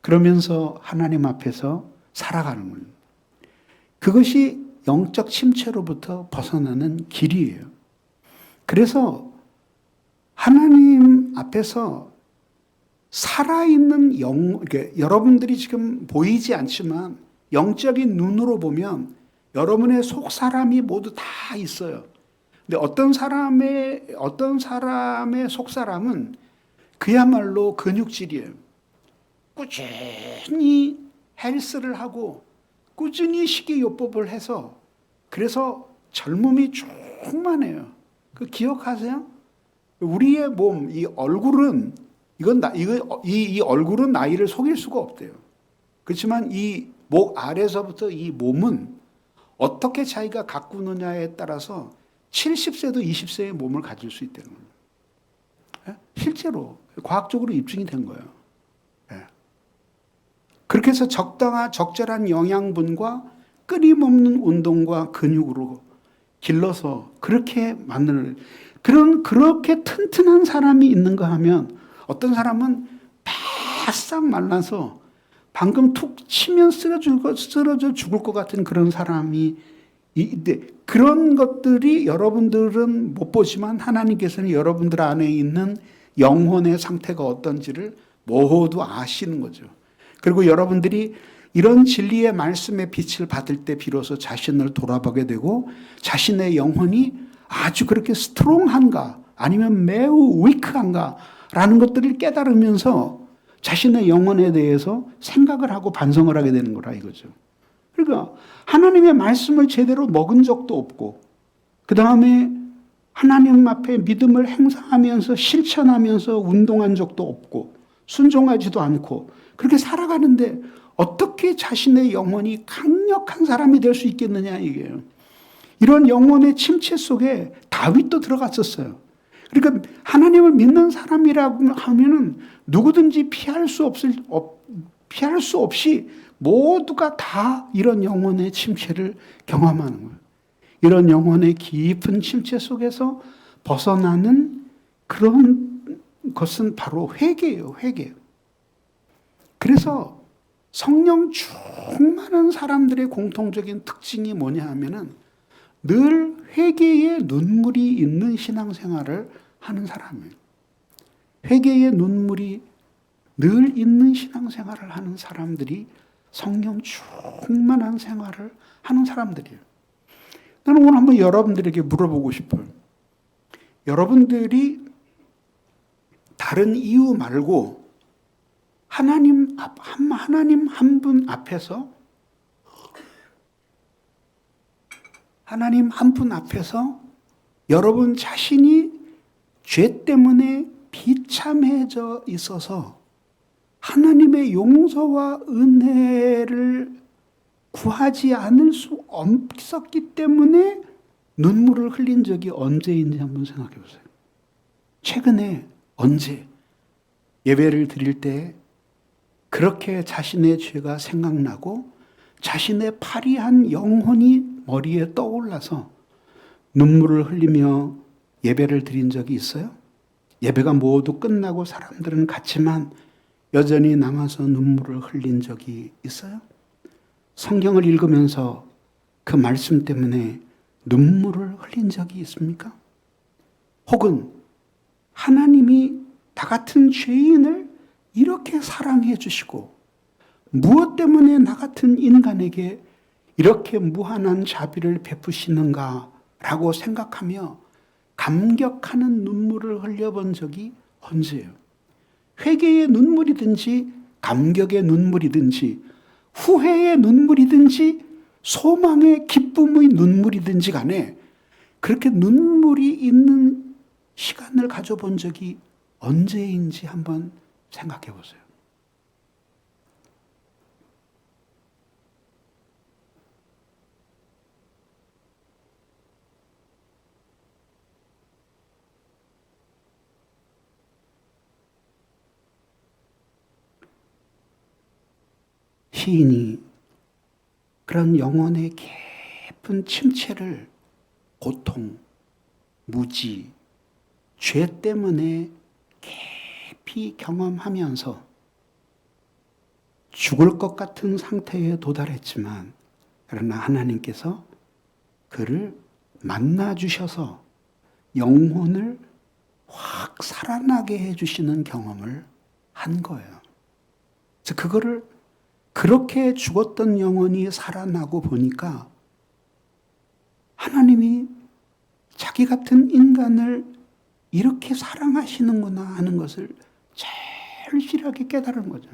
그러면서 하나님 앞에서 살아가는 거예요. 그것이 영적 침체로부터 벗어나는 길이에요. 그래서 하나님 앞에서 살아있는 여러분들이 지금 보이지 않지만 영적인 눈으로 보면 여러분의 속 사람이 모두 다 있어요. 근데 어떤 사람의 속 사람은 그야말로 근육질이에요. 꾸준히 헬스를 하고 꾸준히 식이요법을 해서 그래서 젊음이 충만해요. 그 기억하세요? 우리의 몸, 이 얼굴은 이 얼굴은 나이를 속일 수가 없대요. 그렇지만 이 목 아래서부터 이 몸은 어떻게 자기가 가꾸느냐에 따라서 70세도 20세의 몸을 가질 수 있다는 거예요. 실제로 과학적으로 입증이 된 거예요. 그렇게 해서 적절한 영양분과 끊임없는 운동과 근육으로 길러서 그렇게 만드는, 그렇게 튼튼한 사람이 있는가 하면 어떤 사람은 바싹 말라서 방금 툭 치면 쓰러져 죽을 것 같은 그런 사람이 있는데, 그런 것들이 여러분들은 못 보지만 하나님께서는 여러분들 안에 있는 영혼의 상태가 어떤지를 모두 아시는 거죠. 그리고 여러분들이 이런 진리의 말씀의 빛을 받을 때 비로소 자신을 돌아보게 되고 자신의 영혼이 아주 그렇게 스트롱한가 아니면 매우 위크한가 라는 것들을 깨달으면서 자신의 영혼에 대해서 생각을 하고 반성을 하게 되는 거라 이거죠. 그러니까 하나님의 말씀을 제대로 먹은 적도 없고, 그 다음에 하나님 앞에 믿음을 행사하면서 실천하면서 운동한 적도 없고 순종하지도 않고 그렇게 살아가는데 어떻게 자신의 영혼이 강력한 사람이 될 수 있겠느냐 이게요. 이런 영혼의 침체 속에 다윗도 들어갔었어요. 그러니까 하나님을 믿는 사람이라고 하면은 누구든지 피할 수 없이 모두가 다 이런 영혼의 침체를 경험하는 거예요. 이런 영혼의 깊은 침체 속에서 벗어나는 그런 것은 바로 회개예요, 회개. 그래서 성령 충만한 사람들의 공통적인 특징이 뭐냐 하면은 늘 회개의 눈물이 있는 신앙생활을 하는 사람이에요. 회개의 눈물이 늘 있는 신앙생활을 하는 사람들이 성령 충만한 생활을 하는 사람들이에요. 나는 오늘 한번 여러분들에게 물어보고 싶어요. 여러분들이 다른 이유 말고 하나님 한 분 앞에서 여러분 자신이 죄 때문에 비참해져 있어서 하나님의 용서와 은혜를 구하지 않을 수 없었기 때문에 눈물을 흘린 적이 언제인지 한번 생각해 보세요. 최근에 언제 예배를 드릴 때 그렇게 자신의 죄가 생각나고 자신의 파리한 영혼이 머리에 떠올라서 눈물을 흘리며 예배를 드린 적이 있어요? 예배가 모두 끝나고 사람들은 갔지만 여전히 남아서 눈물을 흘린 적이 있어요? 성경을 읽으면서 그 말씀 때문에 눈물을 흘린 적이 있습니까? 혹은 하나님이 나 같은 죄인을 이렇게 사랑해 주시고 무엇 때문에 나 같은 인간에게 이렇게 무한한 자비를 베푸시는가 라고 생각하며 감격하는 눈물을 흘려본 적이 언제예요? 회개의 눈물이든지 감격의 눈물이든지 후회의 눈물이든지 소망의 기쁨의 눈물이든지 간에 그렇게 눈물이 있는 시간을 가져본 적이 언제인지 한번 생각해 보세요. 시인이 그런 영혼의 깊은 침체를 고통, 무지, 죄 때문에 깊이 경험하면서 죽을 것 같은 상태에 도달했지만 그러나 하나님께서 그를 만나 주셔서 영혼을 확 살아나게 해주시는 경험을 한 거예요. 그래서 그거를 그렇게 죽었던 영혼이 살아나고 보니까 하나님이 자기 같은 인간을 이렇게 사랑하시는구나 하는 것을 절실하게 깨달은 거죠.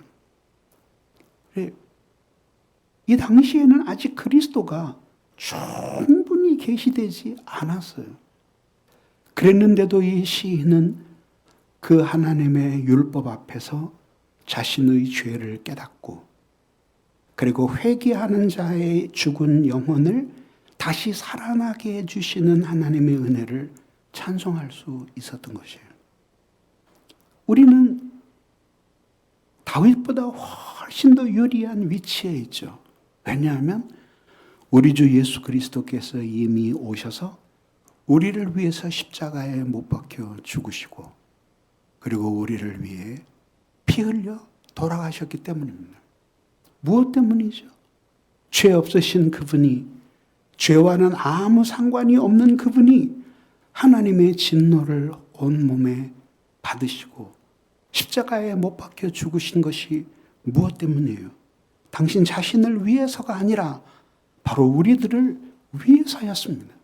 이 당시에는 아직 그리스도가 충분히 계시되지 않았어요. 그랬는데도 이 시인은 그 하나님의 율법 앞에서 자신의 죄를 깨닫고 그리고 회개하는 자의 죽은 영혼을 다시 살아나게 해주시는 하나님의 은혜를 찬송할 수 있었던 것이에요. 우리는 다윗보다 훨씬 더 유리한 위치에 있죠. 왜냐하면 우리 주 예수 그리스도께서 이미 오셔서 우리를 위해서 십자가에 못 박혀 죽으시고 그리고 우리를 위해 피 흘려 돌아가셨기 때문입니다. 무엇 때문이죠? 죄 없으신 그분이, 죄와는 아무 상관이 없는 그분이 하나님의 진노를 온몸에 받으시고 십자가에 못 박혀 죽으신 것이 무엇 때문이에요? 당신 자신을 위해서가 아니라 바로 우리들을 위해서였습니다.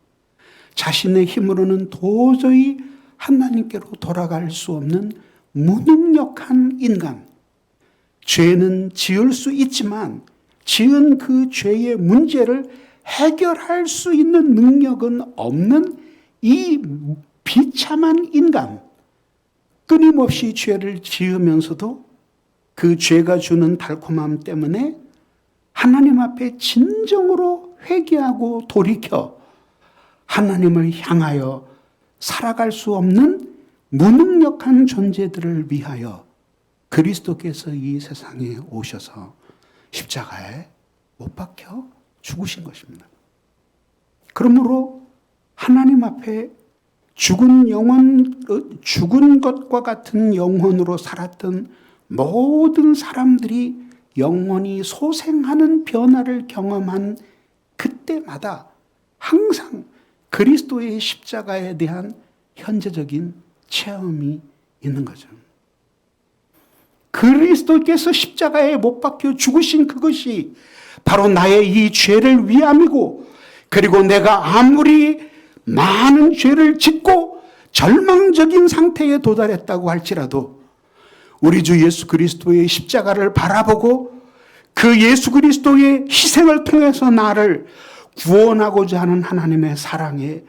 자신의 힘으로는 도저히 하나님께로 돌아갈 수 없는 무능력한 인간, 죄는 지을 수 있지만 지은 그 죄의 문제를 해결할 수 있는 능력은 없는 이 비참한 인간, 끊임없이 죄를 지으면서도 그 죄가 주는 달콤함 때문에 하나님 앞에 진정으로 회개하고 돌이켜 하나님을 향하여 살아갈 수 없는 무능력한 존재들을 위하여 그리스도께서 이 세상에 오셔서 십자가에 못 박혀 죽으신 것입니다. 그러므로 하나님 앞에 죽은 것과 같은 영혼으로 살았던 모든 사람들이 영원히 소생하는 변화를 경험한 그때마다 항상 그리스도의 십자가에 대한 현재적인 체험이 있는 거죠. 그리스도께서 십자가에 못 박혀 죽으신 그것이 바로 나의 이 죄를 위함이고, 그리고 내가 아무리 많은 죄를 짓고 절망적인 상태에 도달했다고 할지라도 우리 주 예수 그리스도의 십자가를 바라보고 그 예수 그리스도의 희생을 통해서 나를 구원하고자 하는 하나님의 사랑에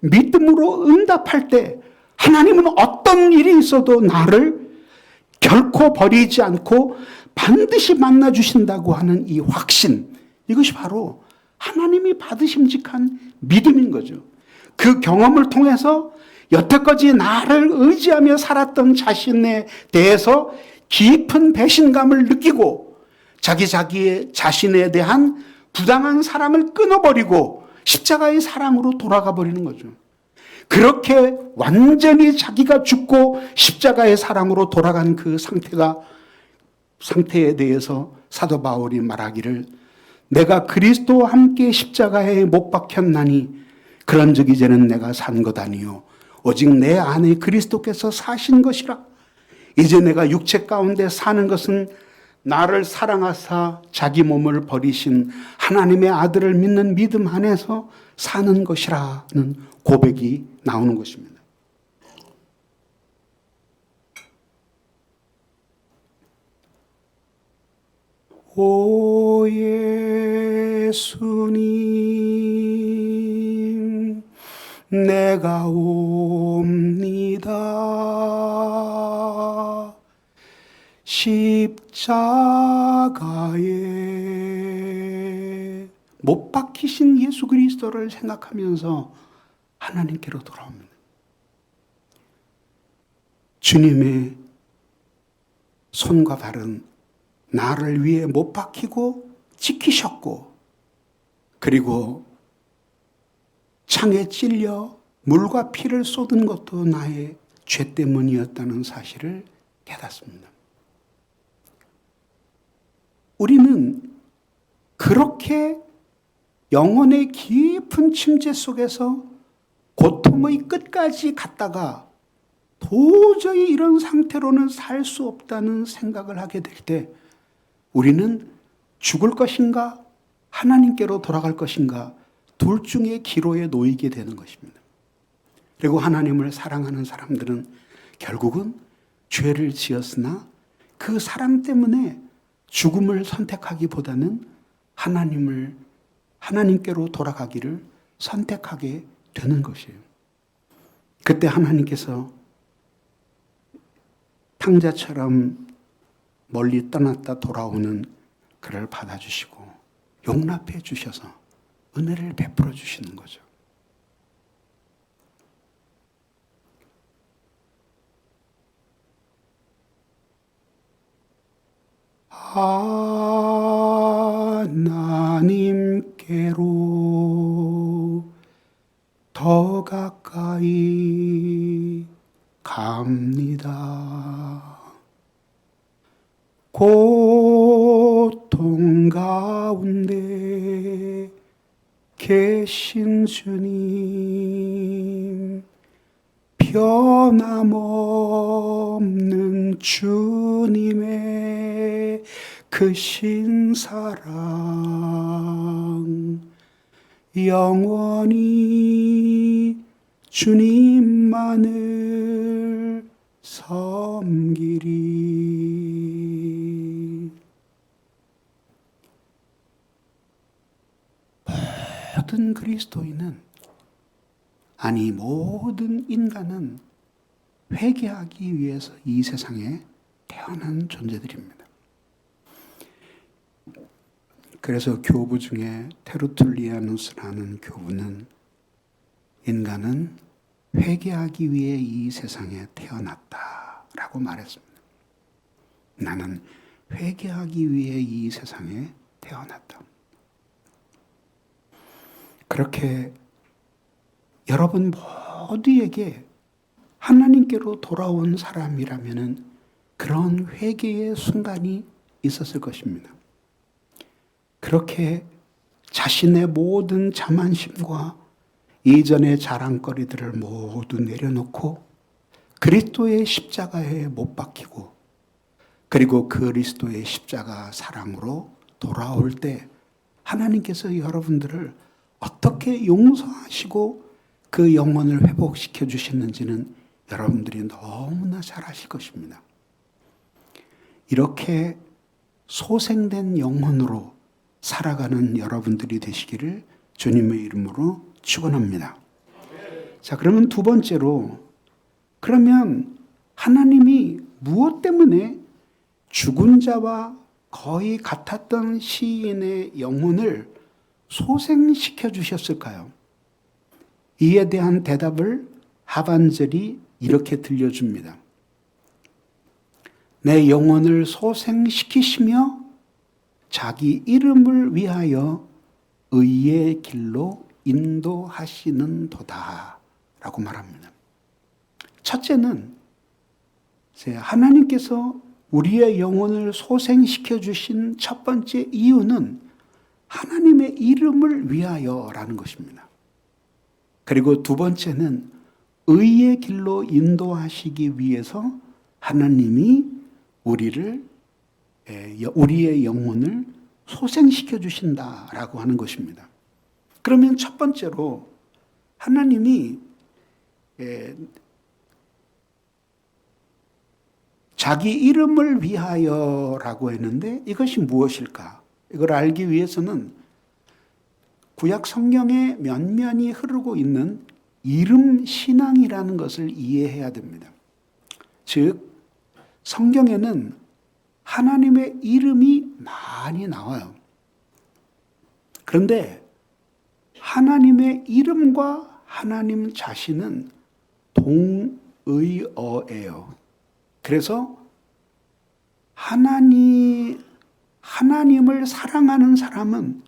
믿음으로 응답할 때 하나님은 어떤 일이 있어도 나를 결코 버리지 않고 반드시 만나 주신다고 하는 이 확신, 이것이 바로 하나님이 받으심직한 믿음인 거죠. 그 경험을 통해서 여태까지 나를 의지하며 살았던 자신에 대해서 깊은 배신감을 느끼고 자기의 자신에 대한 부당한 사랑을 끊어버리고 십자가의 사랑으로 돌아가 버리는 거죠. 그렇게 완전히 자기가 죽고 십자가의 사랑으로 돌아간 그 상태에 대해서 사도 바울이 말하기를, 내가 그리스도와 함께 십자가에 못 박혔나니 그런즉 이제는 내가 산 것 아니요 오직 내 안에 그리스도께서 사신 것이라. 이제 내가 육체 가운데 사는 것은 나를 사랑하사 자기 몸을 버리신 하나님의 아들을 믿는 믿음 안에서 사는 것이라는 고백이 나오는 것입니다. 오 예수님, 내가 옵니다. 십자가에 못 박히신 예수 그리스도를 생각하면서 하나님께로 돌아옵니다. 주님의 손과 발은 나를 위해 못 박히고 지키셨고, 그리고 창에 찔려 물과 피를 쏟은 것도 나의 죄 때문이었다는 사실을 깨닫습니다. 우리는 그렇게 영혼의 깊은 침체 속에서 고통의 끝까지 갔다가 도저히 이런 상태로는 살 수 없다는 생각을 하게 될 때 우리는 죽을 것인가 하나님께로 돌아갈 것인가 둘 중의 기로에 놓이게 되는 것입니다. 그리고 하나님을 사랑하는 사람들은 결국은 죄를 지었으나 그 사랑 때문에 죽음을 선택하기보다는 하나님께로 돌아가기를 선택하게 되는 것이에요. 그때 하나님께서 탕자처럼 멀리 떠났다 돌아오는 그를 받아주시고 용납해 주셔서 은혜를 베풀어 주시는 거죠. 하나님께로 더 가까이 갑니다. 고통 가운데 계신 주님, 변함없는 주님의 크신 사랑, 영원히 주님만을 섬기리. 모든 그리스도인은, 아니 모든 인간은 회개하기 위해서 이 세상에 태어난 존재들입니다. 그래서 교부 중에 테르툴리아누스라는 교부는 인간은 회개하기 위해 이 세상에 태어났다라고 말했습니다. 나는 회개하기 위해 이 세상에 태어났다. 그렇게 여러분 모두에게 하나님께로 돌아온 사람이라면 그런 회개의 순간이 있었을 것입니다. 그렇게 자신의 모든 자만심과 이전의 자랑거리들을 모두 내려놓고 그리스도의 십자가에 못 박히고, 그리고 그리스도의 십자가 사랑으로 돌아올 때 하나님께서 여러분들을 어떻게 용서하시고 그 영혼을 회복시켜 주시는지는 여러분들이 너무나 잘 아실 것입니다. 이렇게 소생된 영혼으로 살아가는 여러분들이 되시기를 주님의 이름으로 축원합니다. 자, 그러면 두 번째로 그러면 하나님이 무엇 때문에 죽은 자와 거의 같았던 시인의 영혼을 소생시켜 주셨을까요? 이에 대한 대답을 하반절이 이렇게 들려줍니다. 내 영혼을 소생시키시며 자기 이름을 위하여 의의 길로 인도하시는 도다 라고 말합니다. 첫째는 하나님께서 우리의 영혼을 소생시켜 주신 첫 번째 이유는 하나님의 이름을 위하여라는 것입니다. 그리고 두 번째는 의의 길로 인도하시기 위해서 하나님이 우리의 영혼을 소생시켜 주신다라고 하는 것입니다. 그러면 첫 번째로 하나님이 자기 이름을 위하여라고 했는데 이것이 무엇일까? 이걸 알기 위해서는 구약 성경에 면면이 흐르고 있는 이름 신앙이라는 것을 이해해야 됩니다. 즉, 성경에는 하나님의 이름이 많이 나와요. 그런데 하나님의 이름과 하나님 자신은 동의어예요. 그래서 하나님을 사랑하는 사람은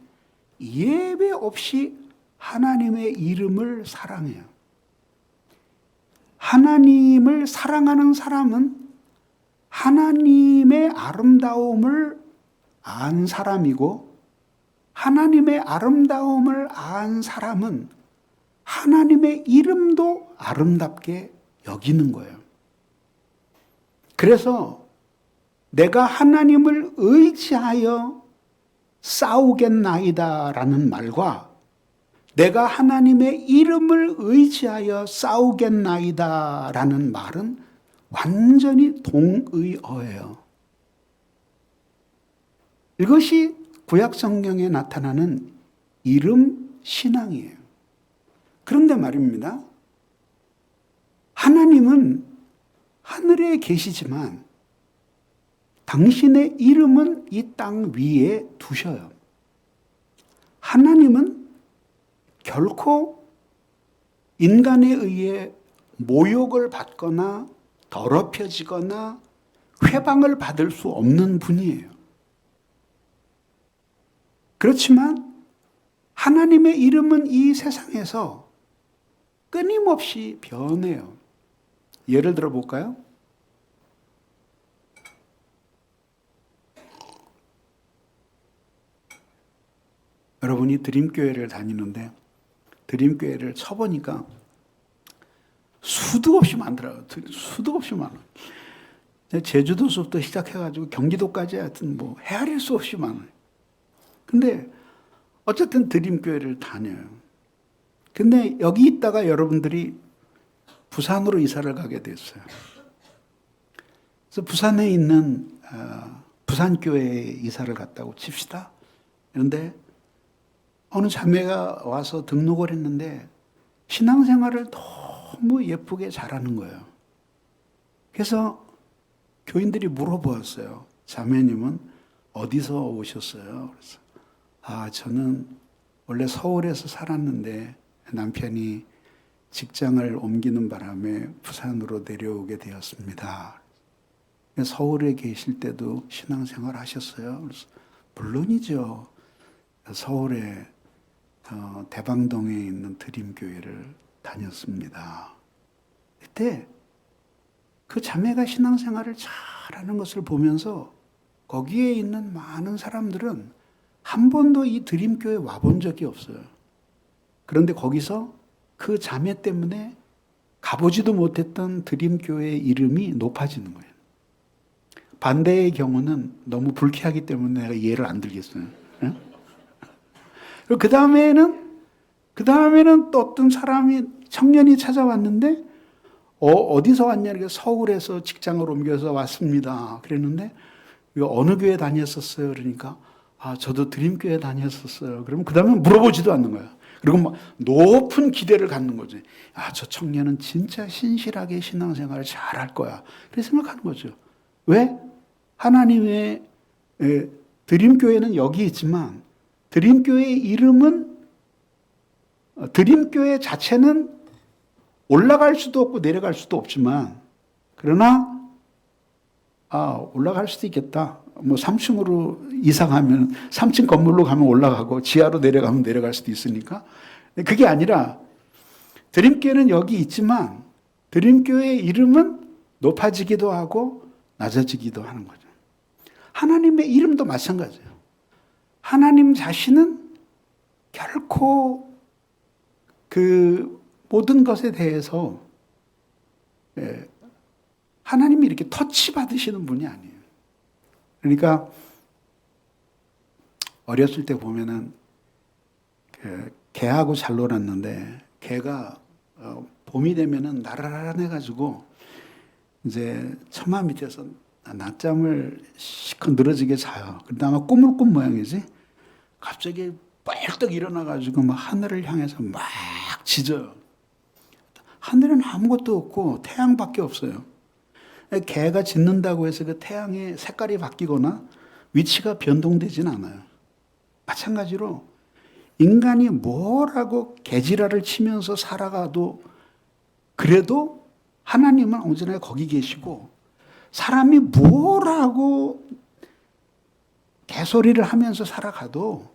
예외 없이 하나님의 이름을 사랑해요. 하나님을 사랑하는 사람은 하나님의 아름다움을 안 사람이고, 하나님의 아름다움을 안 사람은 하나님의 이름도 아름답게 여기는 거예요. 그래서 내가 하나님을 의지하여 싸우겠나이다 라는 말과 내가 하나님의 이름을 의지하여 싸우겠나이다 라는 말은 완전히 동의어예요. 이것이 구약 성경에 나타나는 이름 신앙이에요. 그런데 말입니다. 하나님은 하늘에 계시지만 당신의 이름은 이 땅 위에 두셔요. 하나님은 결코 인간에 의해 모욕을 받거나 더럽혀지거나 회방을 받을 수 없는 분이에요. 그렇지만 하나님의 이름은 이 세상에서 끊임없이 변해요. 예를 들어 볼까요? 여러분이 드림교회를 다니는데 드림교회를 쳐보니까 수도 없이 많더라고요. 수도 없이 많아요. 제주도서부터 시작해가지고 경기도까지 하여튼 헤아릴 수 없이 많아요. 근데 어쨌든 드림교회를 다녀요. 근데 여기 있다가 여러분들이 부산으로 이사를 가게 됐어요. 그래서 부산에 있는 부산교회에 이사를 갔다고 칩시다. 그런데 어느 자매가 와서 등록을 했는데 신앙생활을 너무 예쁘게 잘하는 거예요. 그래서 교인들이 물어보았어요. 자매님은 어디서 오셨어요? 그래서 저는 원래 서울에서 살았는데 남편이 직장을 옮기는 바람에 부산으로 내려오게 되었습니다. 서울에 계실 때도 신앙생활 하셨어요? 그래서 물론이죠. 서울에 대방동에 있는 드림교회를 다녔습니다. 그때 그 자매가 신앙생활을 잘하는 것을 보면서 거기에 있는 많은 사람들은 한 번도 이 드림교회에 와본 적이 없어요. 그런데 거기서 그 자매 때문에 가보지도 못했던 드림교회의 이름이 높아지는 거예요. 반대의 경우는 너무 불쾌하기 때문에 내가 이해를 안 들겠어요. 그리고 그 다음에는 또 어떤 사람이 청년이 찾아왔는데 어디서 왔냐? 이렇게 서울에서 직장을 옮겨서 왔습니다. 그랬는데 어느 교회 다녔었어요? 그러니까 저도 드림교회 다녔었어요. 그러면 그 다음에 물어보지도 않는 거예요. 그리고 막 높은 기대를 갖는 거지. 아, 저 청년은 진짜 신실하게 신앙생활을 잘할 거야. 그렇게 생각하는 거죠. 왜? 하나님의 드림교회는 여기 있지만 드림교회의 이름은 드림교회 자체는 올라갈 수도 없고 내려갈 수도 없지만 그러나 올라갈 수도 있겠다. 뭐 3층으로 이사 가면 3층 건물로 가면 올라가고 지하로 내려가면 내려갈 수도 있으니까 그게 아니라 드림교회는 여기 있지만 드림교회의 이름은 높아지기도 하고 낮아지기도 하는 거죠. 하나님의 이름도 마찬가지예요. 하나님 자신은 결코 그 모든 것에 대해서 하나님이 이렇게 터치 받으시는 분이 아니에요. 그러니까 어렸을 때 보면은 개하고 잘 놀았는데 개가 봄이 되면은 나란해가지고 이제 처마 밑에서 낮잠을 시커 늘어지게 자요. 그런데 아마 꿈을 꾼 모양이지. 갑자기 뻘떡 일어나가지고 막 하늘을 향해서 막 짖어요. 하늘은 아무것도 없고 태양밖에 없어요. 개가 짖는다고 해서 그 태양의 색깔이 바뀌거나 위치가 변동되진 않아요. 마찬가지로 인간이 뭐라고 개지랄을 치면서 살아가도 그래도 하나님은 언제나 거기 계시고 사람이 뭐라고 개소리를 하면서 살아가도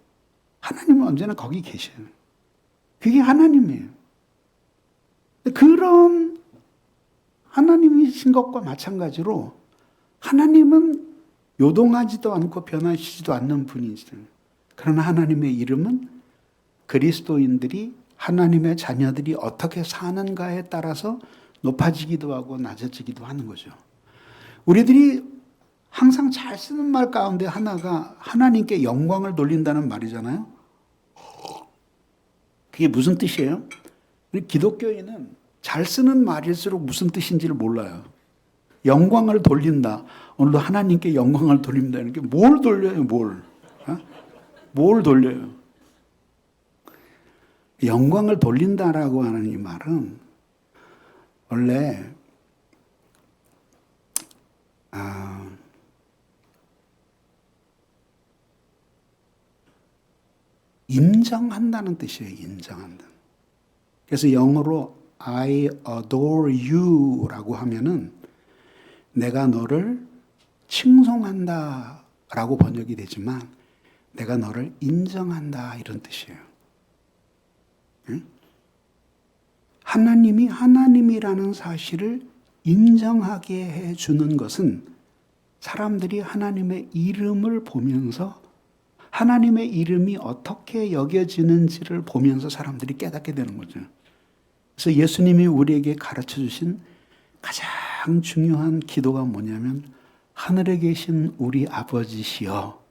하나님은 언제나 거기 계셔요. 그게 하나님이에요. 그런 하나님이신 것과 마찬가지로 하나님은 요동하지도 않고 변하시지도 않는 분이시죠. 그러나 하나님의 이름은 그리스도인들이 하나님의 자녀들이 어떻게 사는가에 따라서 높아지기도 하고 낮아지기도 하는 거죠. 우리들이 항상 잘 쓰는 말 가운데 하나가 하나님께 영광을 돌린다는 말이잖아요. 그게 무슨 뜻이에요? 우리 기독교인은 잘 쓰는 말일수록 무슨 뜻인지를 몰라요. 영광을 돌린다. 오늘도 하나님께 영광을 돌립니다. 이렇게 뭘 돌려요, 뭘? 뭘 돌려요? 영광을 돌린다라고 하는 이 말은 원래 인정한다는 뜻이에요. 인정한다. 그래서 영어로 I adore you라고 하면은 내가 너를 칭송한다라고 번역이 되지만 내가 너를 인정한다 이런 뜻이에요. 응? 하나님이 하나님이라는 사실을 인정하게 해주는 것은 사람들이 하나님의 이름을 보면서 하나님의 이름이 어떻게 여겨지는지를 보면서 사람들이 깨닫게 되는 거죠. 그래서 예수님이 우리에게 가르쳐 주신 가장 중요한 기도가 뭐냐면 하늘에 계신 우리 아버지시여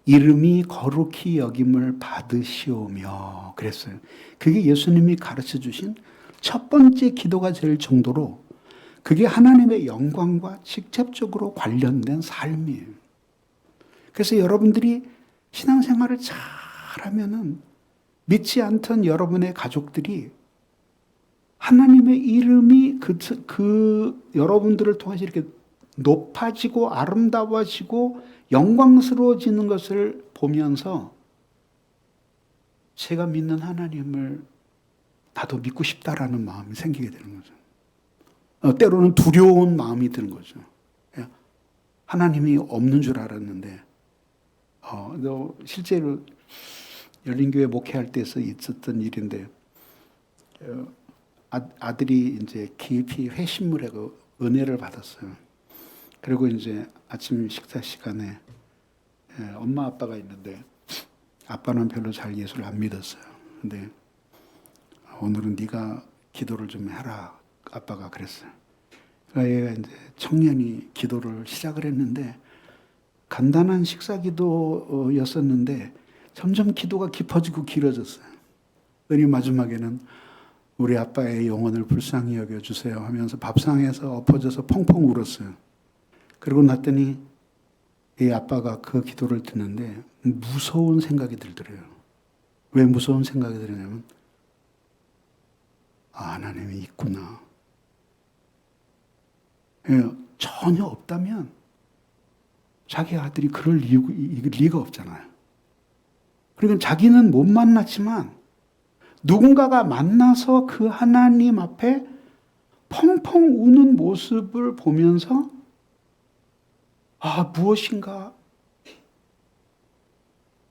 이름이 거룩히 여김을 받으시오며 그랬어요. 그게 예수님이 가르쳐 주신 첫 번째 기도가 될 정도로 그게 하나님의 영광과 직접적으로 관련된 삶이에요. 그래서 여러분들이 신앙생활을 잘하면은 믿지 않던 여러분의 가족들이 하나님의 이름이 그 여러분들을 통해서 이렇게 높아지고 아름다워지고 영광스러워지는 것을 보면서 제가 믿는 하나님을 나도 믿고 싶다라는 마음이 생기게 되는 거죠. 때로는 두려운 마음이 드는 거죠. 하나님이 없는 줄 알았는데 실제로 열린교회 목회할 때서 있었던 일인데 아들이 이제 깊이 회심을 하고 은혜를 받았어요. 그리고 이제 아침 식사 시간에 엄마 아빠가 있는데 아빠는 별로 잘 예수를 안 믿었어요. 근데 오늘은 네가 기도를 좀 해라. 아빠가 그랬어요. 그러니까 얘가 이제 청년이 기도를 시작을 했는데 간단한 식사 기도였었는데 점점 기도가 깊어지고 길어졌어요. 그러니 마지막에는 우리 아빠의 영혼을 불쌍히 여겨주세요 하면서 밥상에서 엎어져서 펑펑 울었어요. 그러고 났더니 이 아빠가 그 기도를 듣는데 무서운 생각이 들더래요. 왜 무서운 생각이 드냐면, 하나님이 있구나. 전혀 없다면 자기 아들이 그럴 리가 없잖아요. 그러니까 자기는 못 만났지만 누군가가 만나서 그 하나님 앞에 펑펑 우는 모습을 보면서 무엇인가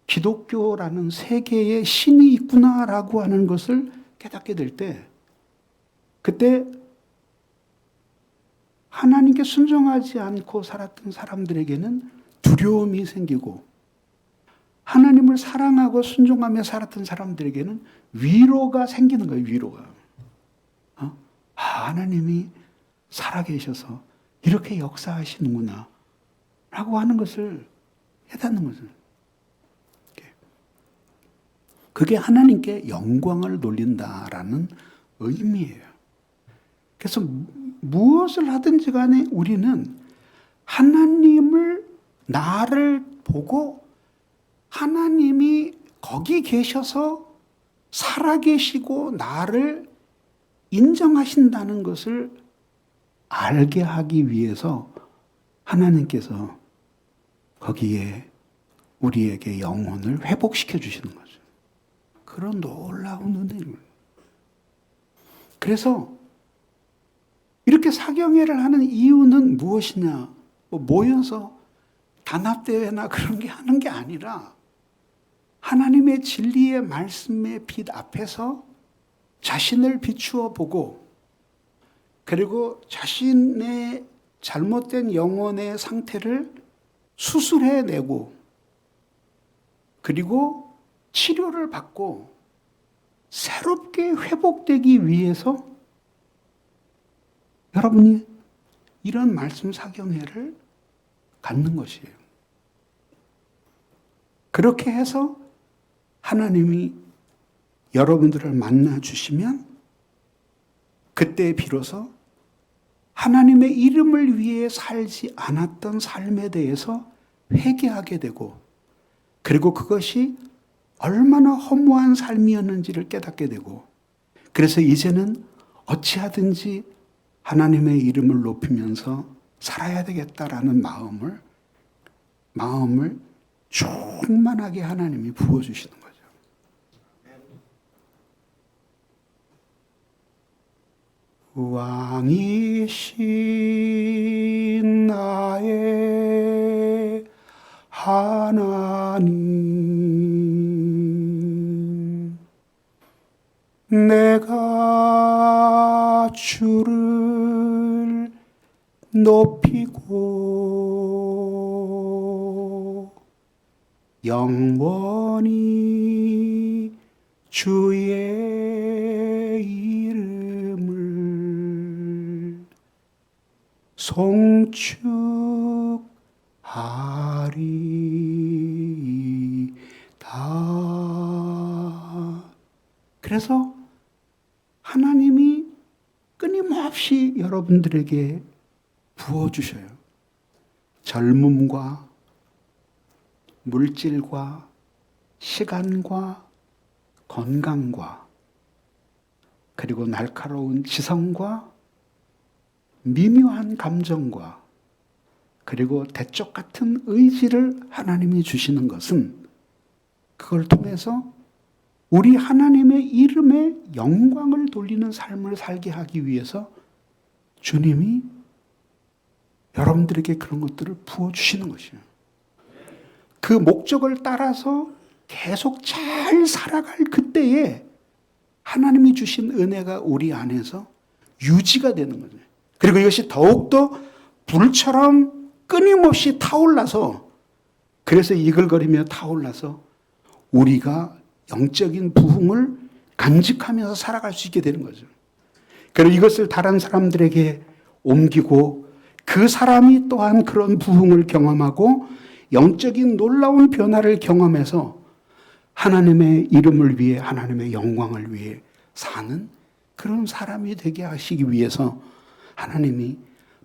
기독교라는 세계에 신이 있구나라고 하는 것을 깨닫게 될 때, 그때 하나님께 순종하지 않고 살았던 사람들에게는 두려움이 생기고, 하나님을 사랑하고 순종하며 살았던 사람들에게는 위로가 생기는 거예요. 위로가. 하나님이 살아계셔서 이렇게 역사하시는구나 라고 하는 것을 깨닫는 거죠. 그게 하나님께 영광을 돌린다라는 의미예요. 그래서 무엇을 하든지 간에 우리는 하나님을, 나를 보고 하나님이 거기 계셔서 살아계시고 나를 인정하신다는 것을 알게 하기 위해서 하나님께서 거기에 우리에게 영혼을 회복시켜 주시는 거죠. 그런 놀라운 은혜를. 그래서 이렇게 사경회를 하는 이유는 무엇이냐? 모여서 단합대회나 그런 게 하는 게 아니라 하나님의 진리의 말씀의 빛 앞에서 자신을 비추어 보고, 그리고 자신의 잘못된 영혼의 상태를 수술해내고, 그리고 치료를 받고 새롭게 회복되기 위해서 여러분이 이런 말씀 사경회를 갖는 것이에요. 그렇게 해서 하나님이 여러분들을 만나 주시면 그때 비로소 하나님의 이름을 위해 살지 않았던 삶에 대해서 회개하게 되고, 그리고 그것이 얼마나 허무한 삶이었는지를 깨닫게 되고, 그래서 이제는 어찌하든지 하나님의 이름을 높이면서 살아야 되겠다라는 마음을 충만하게 하나님이 부어주시는 거죠. 왕이신 나의 하나님, 내가 주를 높이고 영원히 주의 이름을 송축하리이다. 그래서 하나님이 끊임없이 여러분들에게 부어주셔요. 젊음과 물질과 시간과 건강과, 그리고 날카로운 지성과 미묘한 감정과, 그리고 대쪽 같은 의지를 하나님이 주시는 것은, 그걸 통해서 우리 하나님의 이름에 영광을 돌리는 삶을 살게 하기 위해서 주님이 여러분들에게 그런 것들을 부어주시는 것이에요. 그 목적을 따라서 계속 잘 살아갈 그때에 하나님이 주신 은혜가 우리 안에서 유지가 되는 거죠. 그리고 이것이 더욱더 불처럼 끊임없이 타올라서, 그래서 이글거리며 타올라서 우리가 영적인 부흥을 간직하면서 살아갈 수 있게 되는 거죠. 그리고 이것을 다른 사람들에게 옮기고, 그 사람이 또한 그런 부흥을 경험하고 영적인 놀라운 변화를 경험해서 하나님의 이름을 위해, 하나님의 영광을 위해 사는 그런 사람이 되게 하시기 위해서 하나님이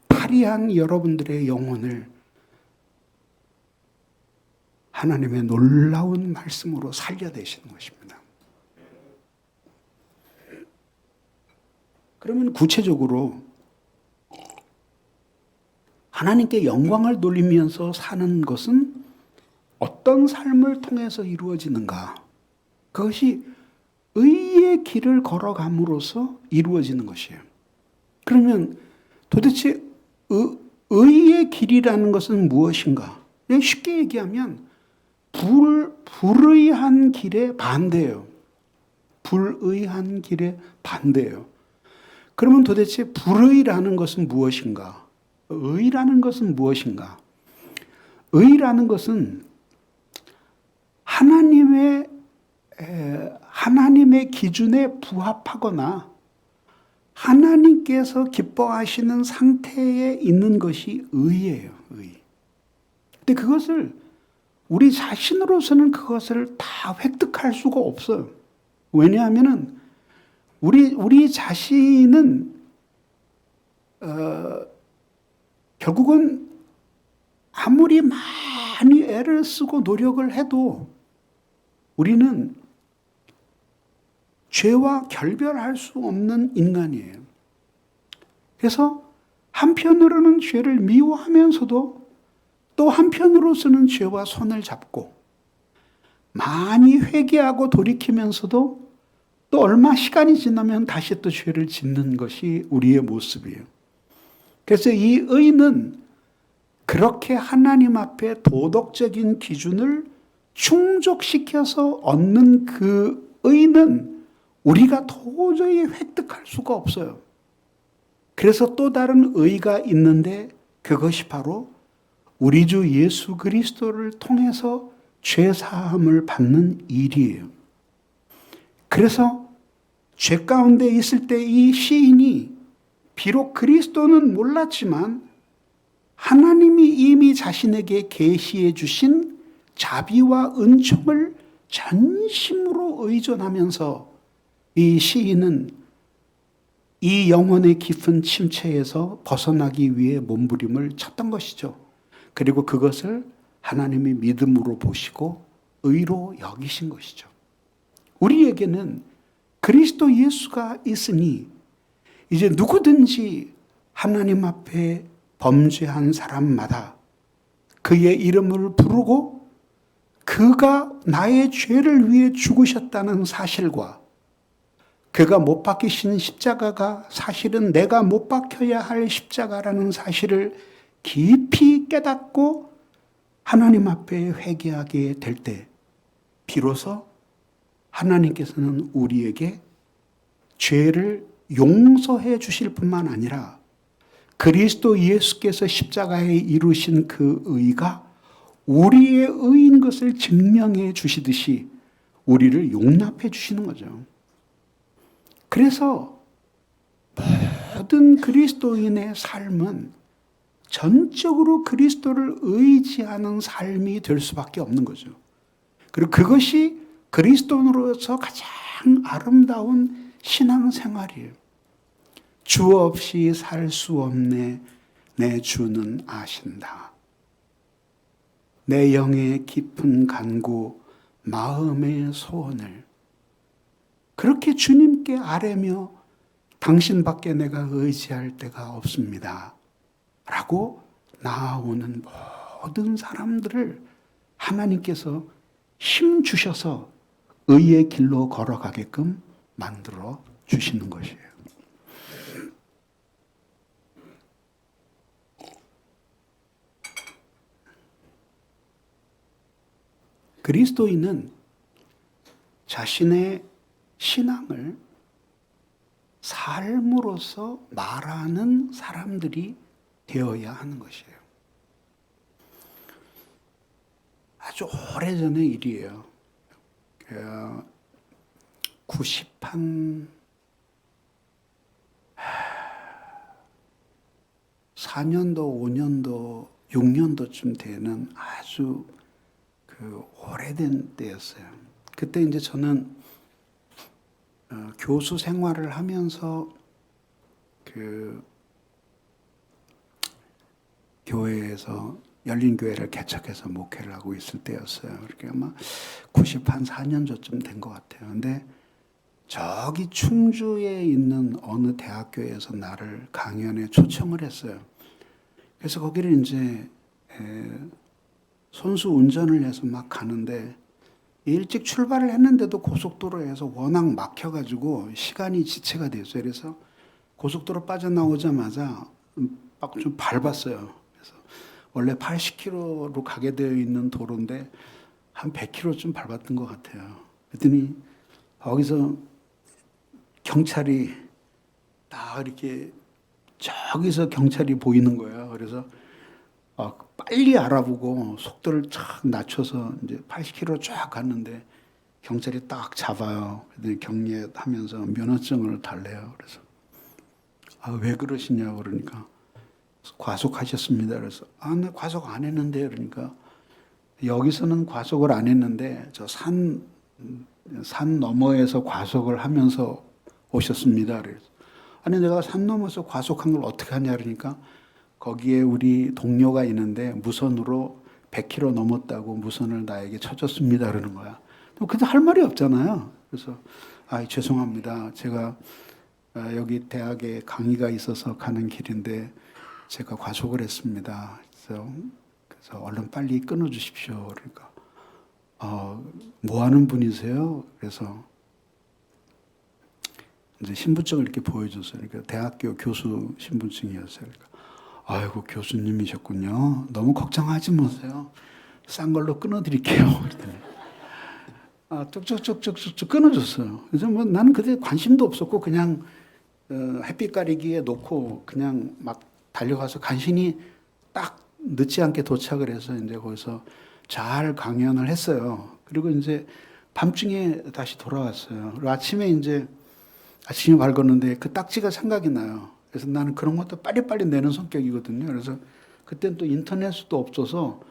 파리한 여러분들의 영혼을 하나님의 놀라운 말씀으로 살려내시는 것입니다. 그러면 구체적으로 하나님께 영광을 돌리면서 사는 것은 어떤 삶을 통해서 이루어지는가? 그것이 의의 길을 걸어감으로써 이루어지는 것이에요. 그러면 도대체 의의 길이라는 것은 무엇인가? 그냥 쉽게 얘기하면 불의한 길의 반대예요. 불의한 길의 반대예요. 그러면 도대체 불의라는 것은 무엇인가? 의라는 것은 무엇인가? 의라는 것은 하나님의 기준에 부합하거나 하나님께서 기뻐하시는 상태에 있는 것이 의예요. 의. 근데 그것을 우리 자신으로서는 그것을 다 획득할 수가 없어요. 왜냐하면은 우리 자신은 결국은 아무리 많이 애를 쓰고 노력을 해도 우리는 죄와 결별할 수 없는 인간이에요. 그래서 한편으로는 죄를 미워하면서도 또 한편으로서는 죄와 손을 잡고 많이 회개하고 돌이키면서도 또 얼마 시간이 지나면 다시 또 죄를 짓는 것이 우리의 모습이에요. 그래서 이 의는 그렇게 하나님 앞에 도덕적인 기준을 충족시켜서 얻는 그 의는 우리가 도저히 획득할 수가 없어요. 그래서 또 다른 의가 있는데 그것이 바로 우리 주 예수 그리스도를 통해서 죄사함을 받는 일이에요. 그래서 죄 가운데 있을 때 이 시인이 비록 그리스도는 몰랐지만 하나님이 이미 자신에게 계시해 주신 자비와 은총을 전심으로 의존하면서 이 시인은 이 영혼의 깊은 침체에서 벗어나기 위해 몸부림을 쳤던 것이죠. 그리고 그것을 하나님이 믿음으로 보시고 의로 여기신 것이죠. 우리에게는 그리스도 예수가 있으니 이제 누구든지 하나님 앞에 범죄한 사람마다 그의 이름을 부르고 그가 나의 죄를 위해 죽으셨다는 사실과 그가 못 박히신 십자가가 사실은 내가 못 박혀야 할 십자가라는 사실을 깊이 깨닫고 하나님 앞에 회개하게 될 때 비로소 하나님께서는 우리에게 죄를 용서해 주실 뿐만 아니라 그리스도 예수께서 십자가에 이루신 그 의가 우리의 의인 것을 증명해 주시듯이 우리를 용납해 주시는 거죠. 그래서 모든 그리스도인의 삶은 전적으로 그리스도를 의지하는 삶이 될 수밖에 없는 거죠. 그리고 그것이 그리스도인으로서 가장 아름다운 신앙생활이에요. 주 없이 살 수 없네 내 주는 아신다. 내 영의 깊은 간구 마음의 소원을 그렇게 주님께 아뢰며 당신밖에 내가 의지할 데가 없습니다. 라고 나아오는 모든 사람들을 하나님께서 힘 주셔서 의의 길로 걸어가게끔 만들어 주시는 것이에요. 그리스도인은 자신의 신앙을 삶으로서 말하는 사람들이 되어야 하는 것이에요. 아주 오래전의 일이에요. 4년도, 5년도, 6년도쯤 되는 아주 오래된 때였어요. 그때 이제 저는 교수 생활을 하면서 교회에서 열린교회를 개척해서 목회를 하고 있을 때였어요. 그렇게 아마 94년 전쯤 된 것 같아요. 근데 저기 충주에 있는 어느 대학교에서 나를 강연에 초청을 했어요. 그래서 거기를 이제 손수 운전을 해서 막 가는데 일찍 출발을 했는데도 고속도로에서 워낙 막혀가지고 시간이 지체가 됐어요. 그래서 고속도로 빠져나오자마자 막 좀 밟았어요. 그래서 원래 80km로 가게 되어 있는 도로인데 한 100km쯤 밟았던 것 같아요. 그랬더니 거기서 경찰이 딱 이렇게 저기서 경찰이 보이는 거예요. 그래서 빨리 알아보고 속도를 쫙 낮춰서 이제 80km 쫙 갔는데 경찰이 딱 잡아요. 그랬더니 경례하면서 면허증을 달래요. 그래서 왜 그러시냐고 그러니까 과속하셨습니다. 그래서 나 과속 안 했는데 그러니까 여기서는 과속을 안 했는데 저 산 너머에서 과속을 하면서 오셨습니다. 그래서 아니 내가 산 넘어서 과속한 걸 어떻게 하냐 그러니까 거기에 우리 동료가 있는데 무선으로 100km 넘었다고 무선을 나에게 쳐줬습니다. 그러는 거야. 근데 할 말이 없잖아요. 그래서 죄송합니다. 제가 여기 대학에 강의가 있어서 가는 길인데 제가 과속을 했습니다. 그래서 얼른 빨리 끊어주십시오. 그러니까 뭐 하는 분이세요? 그래서 이제 신분증을 이렇게 보여줬어요. 그러니까 대학교 교수 신분증이었어요. 그러니까 아이고 교수님이셨군요. 너무 걱정하지 마세요. 싼 걸로 끊어드릴게요. 그랬더니 쭉쭉쭉쭉쭉 끊어줬어요. 그래서 뭐 나는 그때 관심도 없었고 그냥 햇빛 가리기에 놓고 그냥 막 달려가서 간신히 딱 늦지 않게 도착을 해서 이제 거기서 잘 강연을 했어요. 그리고 이제 밤중에 다시 돌아왔어요. 그리고 아침에 밝았는데 그 딱지가 생각이 나요. 그래서 나는 그런 것도 빨리빨리 내는 성격이거든요. 그래서 그때는 또 인터넷도 없어서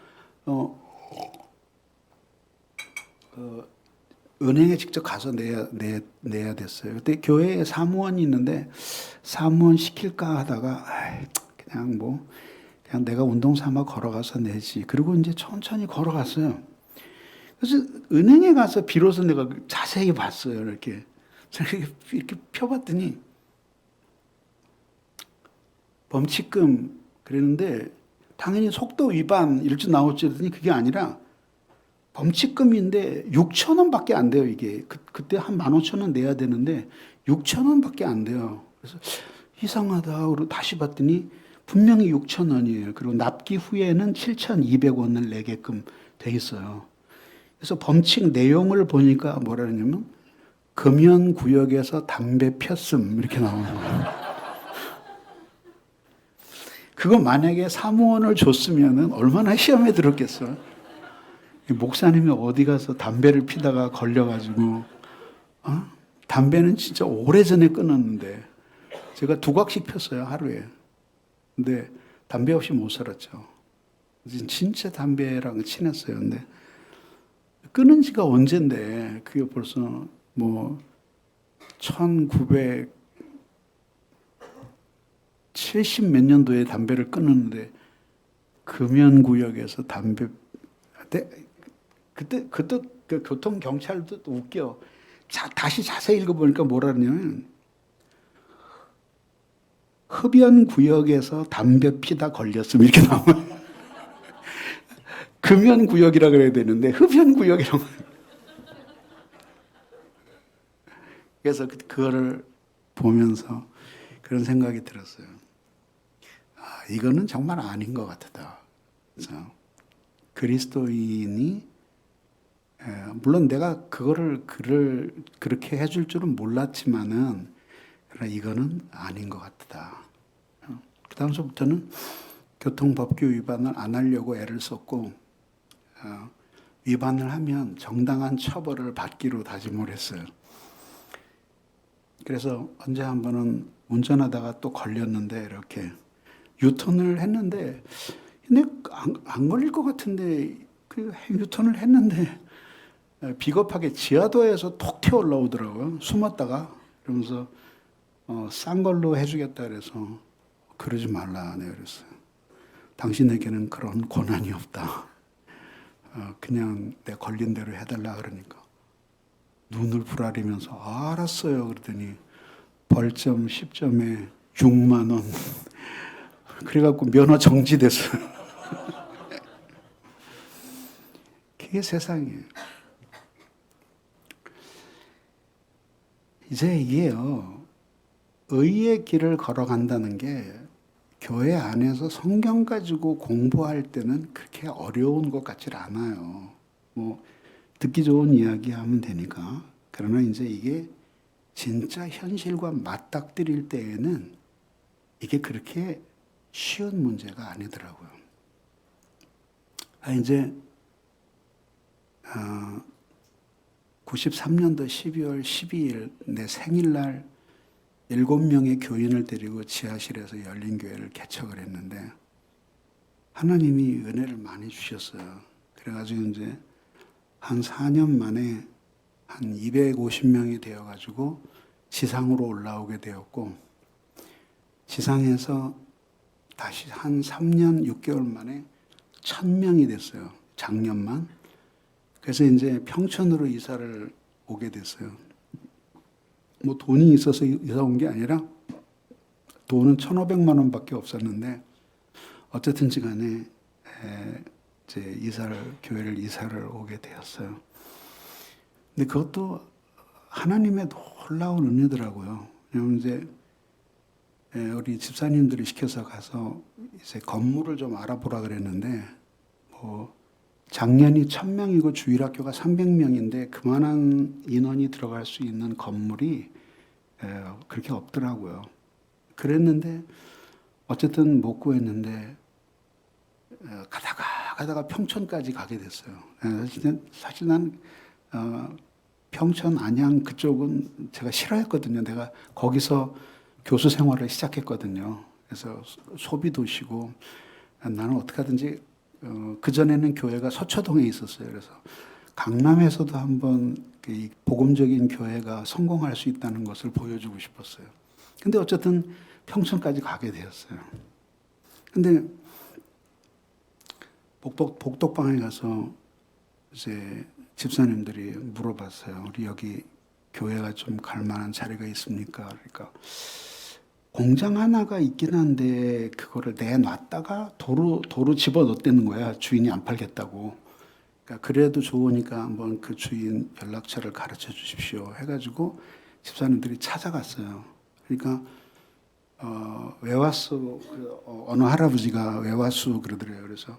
은행에 직접 가서 내야 됐어요. 그때 교회에 사무원이 있는데 사무원 시킬까 하다가 그냥 내가 운동 삼아 걸어가서 내지. 그리고 이제 천천히 걸어갔어요. 그래서 은행에 가서 비로소 내가 자세히 봤어요. 이렇게 펴봤더니 범칙금 그랬는데 당연히 속도 위반 일주 나올지 했더니 그게 아니라 범칙금인데 6천 원밖에 안 돼요. 이게 그때 한 15,000원 내야 되는데 6천 원밖에 안 돼요. 그래서 이상하다. 그리고 다시 봤더니 분명히 6천 원이에요. 그리고 납기 후에는 7,200원을 내게끔 돼 있어요. 그래서 범칙 내용을 보니까 뭐라 그러냐면 금연구역에서 담배 폈음 이렇게 나오는 거예요. 그거 만약에 사무원을 줬으면 얼마나 시험에 들었겠어요. 목사님이 어디 가서 담배를 피다가 걸려가지고 담배는 진짜 오래전에 끊었는데 제가 2각씩 폈어요 하루에. 근데 담배 없이 못 살았죠. 진짜 담배랑 친했어요. 근데 끊은 지가 언젠데 그게 벌써 1970 몇 년도에 담배를 끊었는데 금연구역에서 담배 그때 그 교통경찰도 웃겨. 다시 자세히 읽어보니까 뭐라 그러냐면 흡연구역에서 담배 피다 걸렸음 이렇게 나와요. 금연구역이라 그래야 되는데 흡연구역이라고. 그래서 그거를 보면서 그런 생각이 들었어요. 이거는 정말 아닌 것 같다. 그래서 그리스도인이 물론 내가 글을 그렇게 해줄 줄은 몰랐지만은 그러나 이거는 아닌 것 같다. 그 다음서부터는 교통법규 위반을 안 하려고 애를 썼고 위반을 하면 정당한 처벌을 받기로 다짐을 했어요. 그래서 언제 한 번은 운전하다가 또 걸렸는데 이렇게 유턴을 했는데 근데 안 걸릴 것 같은데 그 유턴을 했는데 비겁하게 지하도에서 톡 튀어 올라오더라고요. 숨었다가. 그러면서 싼 걸로 해주겠다 그래서 그러지 말라 내가 그랬어요. 당신에게는 그런 권한이 없다. 그냥 내 걸린 대로 해달라 그러니까 눈을 부라리면서 알았어요. 그랬더니 벌점 10점에 6만 원. 그래갖고 면허 정지됐어요. 그게 세상이에요. 이제 이게요, 의의 길을 걸어간다는 게 교회 안에서 성경 가지고 공부할 때는 그렇게 어려운 것 같지 않아요. 뭐 듣기 좋은 이야기 하면 되니까. 그러나 이제 이게 진짜 현실과 맞닥뜨릴 때에는 이게 그렇게 쉬운 문제가 아니더라고요. 이제 93년도 12월 12일 내 생일날 7명의 교인을 데리고 지하실에서 열린교회를 개척을 했는데 하나님이 은혜를 많이 주셨어요. 그래가지고 이제 한 4년 만에 한 250명이 되어가지고 지상으로 올라오게 되었고, 지상에서 다시 한 3년 6개월 만에 1000명이 됐어요. 작년만. 그래서 이제 평촌으로 이사를 오게 됐어요. 뭐 돈이 있어서 이사 온 게 아니라 돈은 1,500만 원밖에 없었는데 어쨌든지 간에 이제 교회를 이사를 오게 되었어요. 근데 그것도 하나님의 놀라운 은혜더라고요. 왜냐면 이제 우리 집사님들이 시켜서 가서 이제 건물을 좀 알아보라 그랬는데 뭐 작년이 1000명이고 주일학교가 300명인데 그만한 인원이 들어갈 수 있는 건물이 그렇게 없더라고요. 그랬는데 어쨌든 못 구했는데 가다가 평촌까지 가게 됐어요. 사실 난 평촌 안양 그쪽은 제가 싫어했거든요. 내가 거기서 교수 생활을 시작했거든요. 그래서 소비 도시고 나는 어떻게 하든지 그전에는 교회가 서초동에 있었어요. 그래서 강남에서도 한번 복음적인 교회가 성공할 수 있다는 것을 보여주고 싶었어요. 근데 어쨌든 평촌까지 가게 되었어요. 근데 복덕방에 가서 이제 집사님들이 물어봤어요. 우리 여기 교회가 좀 갈 만한 자리가 있습니까? 그러니까 공장 하나가 있긴 한데 그거를 내놨다가 도로 집어넣었다는 거야. 주인이 안 팔겠다고. 그러니까 그래도 좋으니까 한번 그 주인 연락처를 가르쳐 주십시오. 해가지고 집사님들이 찾아갔어요. 그러니까 외화수 어느 할아버지가 외화수 그러더래요. 그래서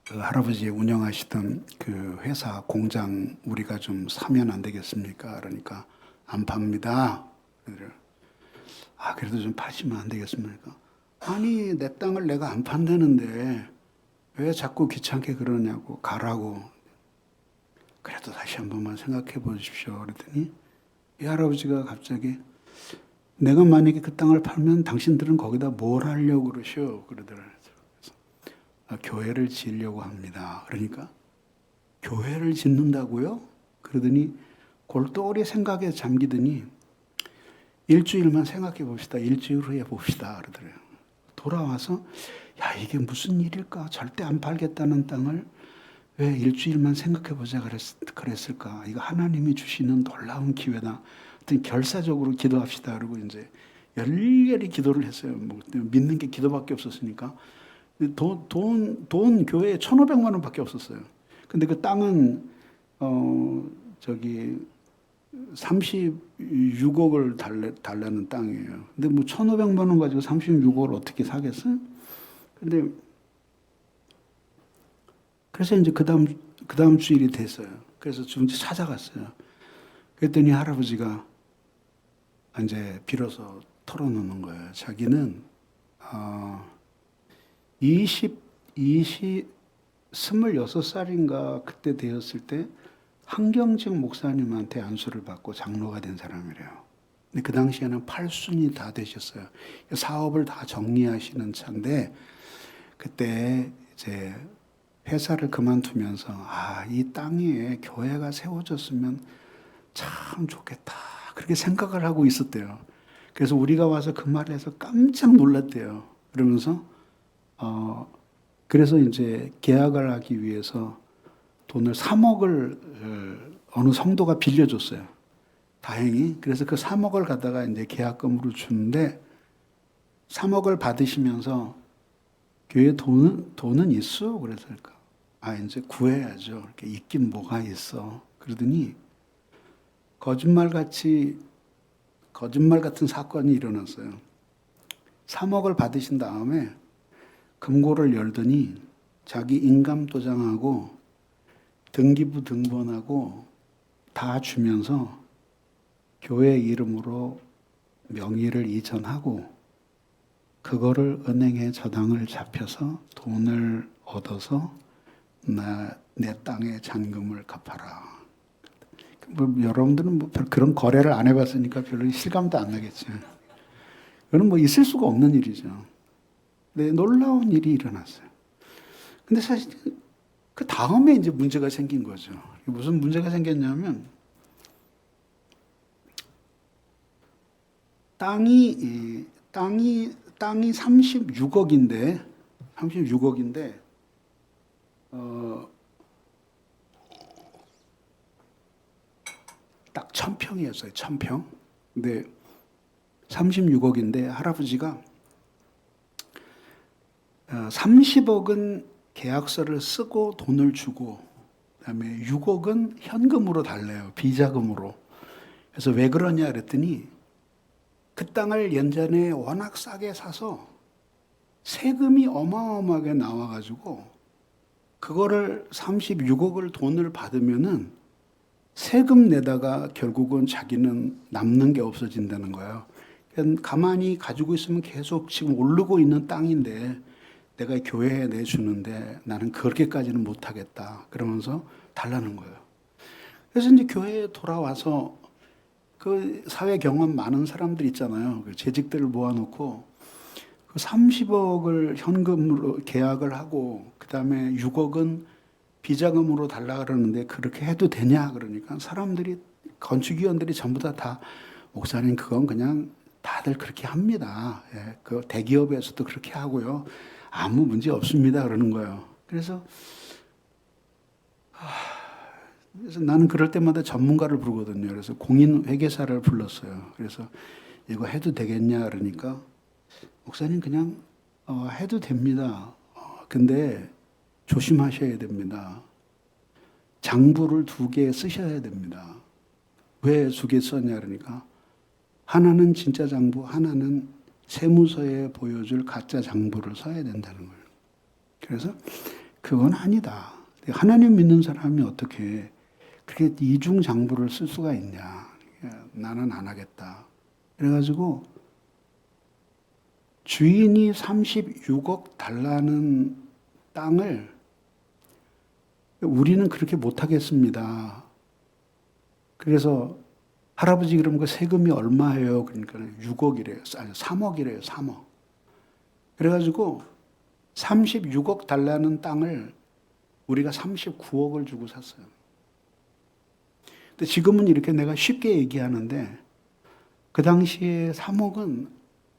그 할아버지 운영하시던 그 회사 공장 우리가 좀 사면 안 되겠습니까? 그러니까 안 팝니다. 그래도 좀 파시면 안 되겠습니까? 아니, 내 땅을 내가 안 판다는데 왜 자꾸 귀찮게 그러냐고, 가라고. 그래도 다시 한 번만 생각해 보십시오. 그랬더니 이 할아버지가 갑자기 내가 만약에 그 땅을 팔면 당신들은 거기다 뭘 하려고 그러시오? 그러더라고요. 교회를 지으려고 합니다. 그러니까 교회를 짓는다고요? 그러더니 골똘히 생각에 잠기더니 일주일만 생각해 봅시다. 일주일 후에 봅시다. 그러더래요. 돌아와서 야, 이게 무슨 일일까? 절대 안 팔겠다는 땅을 왜 일주일만 생각해 보자 그랬을까? 이거 하나님이 주시는 놀라운 기회다. 하여튼 결사적으로 기도합시다. 그러고 이제 열렬히 기도를 했어요. 뭐 믿는 게 기도밖에 없었으니까. 돈 교회에 1,500만 원밖에 없었어요. 근데 그 땅은 36억을 달라는 땅이에요. 근데 뭐 1,500만 원 가지고 36억을 어떻게 사겠어요? 근데 그래서 이제 그 다음 주일이 됐어요. 그래서 좀 찾아갔어요. 그랬더니 할아버지가 이제 비로소 털어놓는 거예요. 자기는 26살인가 그때 되었을 때 한경직 목사님한테 안수를 받고 장로가 된 사람이래요. 근데 그 당시에는 8순이 다 되셨어요. 사업을 다 정리하시는 차인데 그때 이제 회사를 그만두면서 이 땅에 교회가 세워졌으면 참 좋겠다. 그렇게 생각을 하고 있었대요. 그래서 우리가 와서 그 말을 해서 깜짝 놀랐대요. 그러면서 그래서 이제 계약을 하기 위해서 돈을 3억을 어느 성도가 빌려줬어요. 다행히. 그래서 그 3억을 갖다가 이제 계약금으로 주는데 3억을 받으시면서 교회 돈은 있어? 그래서 이제 구해야죠. 이렇게 있긴 뭐가 있어. 그러더니 거짓말 같은 사건이 일어났어요. 3억을 받으신 다음에 금고를 열더니 자기 인감도장하고 등기부 등본하고 다 주면서 교회 이름으로 명의를 이전하고 그거를 은행에 저당을 잡혀서 돈을 얻어서 내 땅의 잔금을 갚아라. 여러분들은 그런 거래를 안 해봤으니까 별로 실감도 안 나겠죠. 이건 있을 수가 없는 일이죠. 네, 놀라운 일이 일어났어요. 근데 사실 그 다음에 이제 문제가 생긴 거죠. 무슨 문제가 생겼냐면 땅이 36억인데 딱 1000평이었어요. 1000평. 근데 36억인데 할아버지가 30억은 계약서를 쓰고 돈을 주고 그다음에 6억은 현금으로 달래요. 비자금으로. 그래서 왜 그러냐 그랬더니 그 땅을 연전에 워낙 싸게 사서 세금이 어마어마하게 나와가지고 그거를 36억을 돈을 받으면은 세금 내다가 결국은 자기는 남는 게 없어진다는 거예요. 그러니까 가만히 가지고 있으면 계속 지금 오르고 있는 땅인데 내가 교회에 내주는데 나는 그렇게까지는 못하겠다. 그러면서 달라는 거예요. 그래서 이제 교회에 돌아와서 그 사회 경험 많은 사람들 있잖아요. 그 재직들을 모아놓고 그 30억을 현금으로 계약을 하고 그 다음에 6억은 비자금으로 달라 그러는데 그렇게 해도 되냐 그러니까 사람들이 건축위원들이 전부 다 목사님 그건 그냥 다들 그렇게 합니다. 예, 그 대기업에서도 그렇게 하고요. 아무 문제 없습니다 그러는 거예요. 그래서 나는 그럴 때마다 전문가를 부르거든요. 그래서 공인회계사를 불렀어요. 그래서 이거 해도 되겠냐 그러니까 목사님 그냥 해도 됩니다. 근데 조심하셔야 됩니다. 장부를 2개 쓰셔야 됩니다. 왜 2개 썼냐 그러니까 하나는 진짜 장부, 하나는 세무서에 보여줄 가짜 장부를 써야 된다는 거예요. 그래서 그건 아니다. 하나님 믿는 사람이 어떻게 그렇게 이중 장부를 쓸 수가 있냐. 나는 안 하겠다. 그래가지고 주인이 36억 달라는 땅을 우리는 그렇게 못하겠습니다. 그래서 할아버지 그러면 그 세금이 얼마예요? 그러니까 6억이래요. 아니 3억이래요. 3억. 그래가지고 36억 달라는 땅을 우리가 39억을 주고 샀어요. 근데 지금은 이렇게 내가 쉽게 얘기하는데 그 당시에 3억은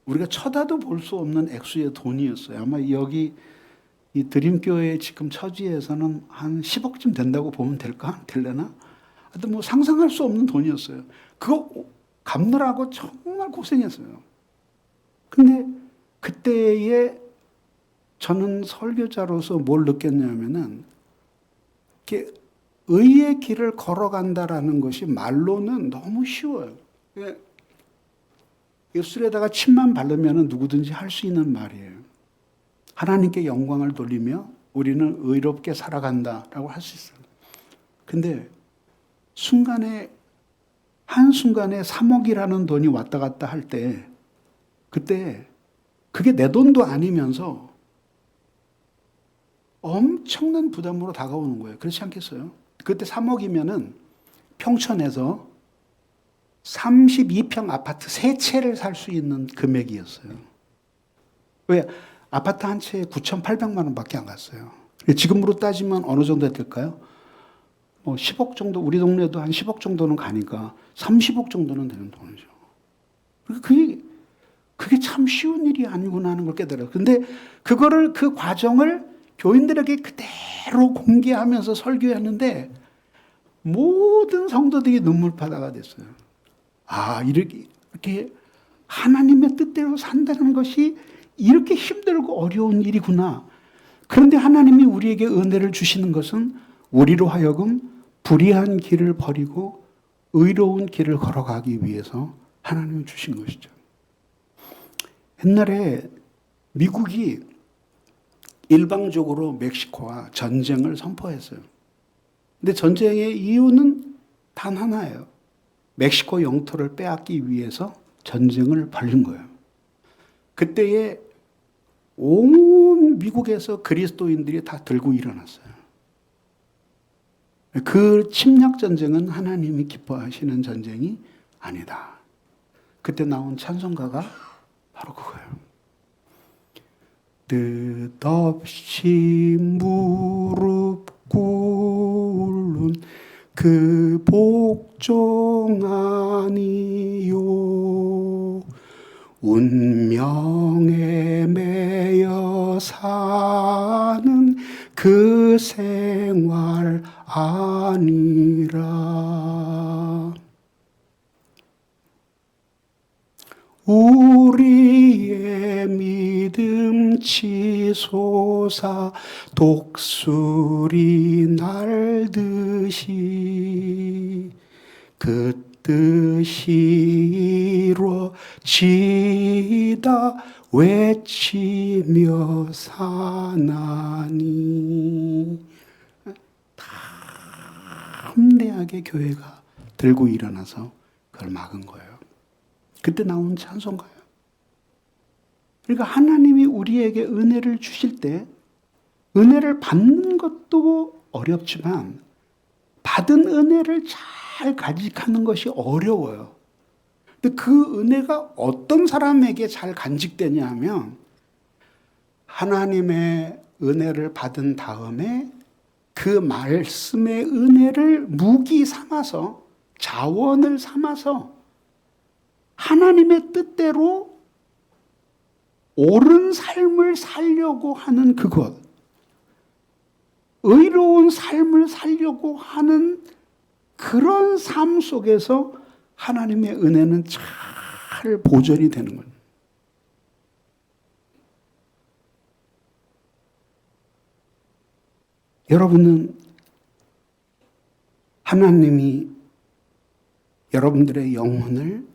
우리가 쳐다도 볼 수 없는 액수의 돈이었어요. 아마 여기 이 드림교회 지금 처지에서는 한 10억쯤 된다고 보면 될려나? 하여튼 상상할 수 없는 돈이었어요. 그거 갚느라고 정말 고생했어요. 근데 그때에 저는 설교자로서 뭘 느꼈냐면은 이렇게 의의 길을 걸어간다라는 것이 말로는 너무 쉬워요. 입술에다가 침만 바르면 누구든지 할 수 있는 말이에요. 하나님께 영광을 돌리며 우리는 의롭게 살아간다라고 할 수 있어요. 근데 한순간에 3억이라는 돈이 왔다 갔다 할 때 그때 그게 내 돈도 아니면서 엄청난 부담으로 다가오는 거예요. 그렇지 않겠어요? 그때 3억이면은 평촌에서 32평 아파트 3채를 살 수 있는 금액이었어요. 왜? 아파트 한 채에 9,800만 원밖에 안 갔어요. 지금으로 따지면 어느 정도 될까요? 10억 정도, 우리 동네도 한 10억 정도는 가니까 30억 정도는 되는 돈이죠. 그게 참 쉬운 일이 아니구나 하는 걸 깨달아요. 근데 그 과정을 교인들에게 그대로 공개하면서 설교했는데 모든 성도들이 눈물바다가 됐어요. 아, 이렇게 하나님의 뜻대로 산다는 것이 이렇게 힘들고 어려운 일이구나. 그런데 하나님이 우리에게 은혜를 주시는 것은 우리로 하여금 불의한 길을 버리고 의로운 길을 걸어가기 위해서 하나님이 주신 것이죠. 옛날에 미국이 일방적으로 멕시코와 전쟁을 선포했어요. 근데 전쟁의 이유는 단 하나예요. 멕시코 영토를 빼앗기 위해서 전쟁을 벌린 거예요. 그때에 온 미국에서 그리스도인들이 다 들고 일어났어요. 그 침략 전쟁은 하나님이 기뻐하시는 전쟁이 아니다. 그때 나온 찬송가가 바로 그거예요. 뜻없이 무릎 꿇는 그 복종 아니요 운명에 매여 사는 그 생활 아니라 우리의 믿음 치솟아 독수리 날듯이 그 뜻이 이루어지다 외치며 사나니. 담대하게 교회가 들고 일어나서 그걸 막은 거예요. 그때 나온 찬송가예요. 그러니까 하나님이 우리에게 은혜를 주실 때 은혜를 받는 것도 어렵지만 받은 은혜를 잘 간직하는 것이 어려워요. 근데 그 은혜가 어떤 사람에게 잘 간직되냐 하면 하나님의 은혜를 받은 다음에 그 말씀의 은혜를 무기 삼아서 자원을 삼아서 하나님의 뜻대로 옳은 삶을 살려고 하는 그것, 의로운 삶을 살려고 하는 그런 삶 속에서 하나님의 은혜는 잘 보존이 되는 거예요. 여러분은 하나님이 여러분들의 영혼을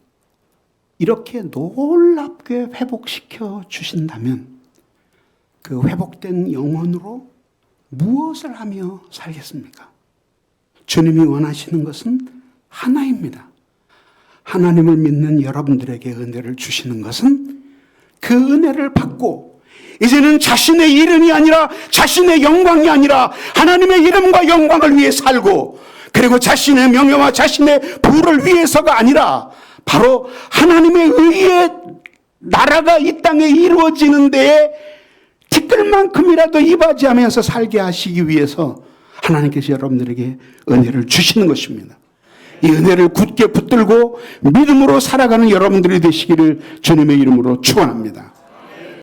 이렇게 놀랍게 회복시켜 주신다면 그 회복된 영혼으로 무엇을 하며 살겠습니까? 주님이 원하시는 것은 하나입니다. 하나님을 믿는 여러분들에게 은혜를 주시는 것은 그 은혜를 받고 이제는 자신의 이름이 아니라 자신의 영광이 아니라 하나님의 이름과 영광을 위해 살고 그리고 자신의 명예와 자신의 부를 위해서가 아니라 바로 하나님의 의의 나라가 이 땅에 이루어지는 데에 티끌만큼이라도 이바지하면서 살게 하시기 위해서 하나님께서 여러분들에게 은혜를 주시는 것입니다. 이 은혜를 굳게 붙들고 믿음으로 살아가는 여러분들이 되시기를 주님의 이름으로 축원합니다.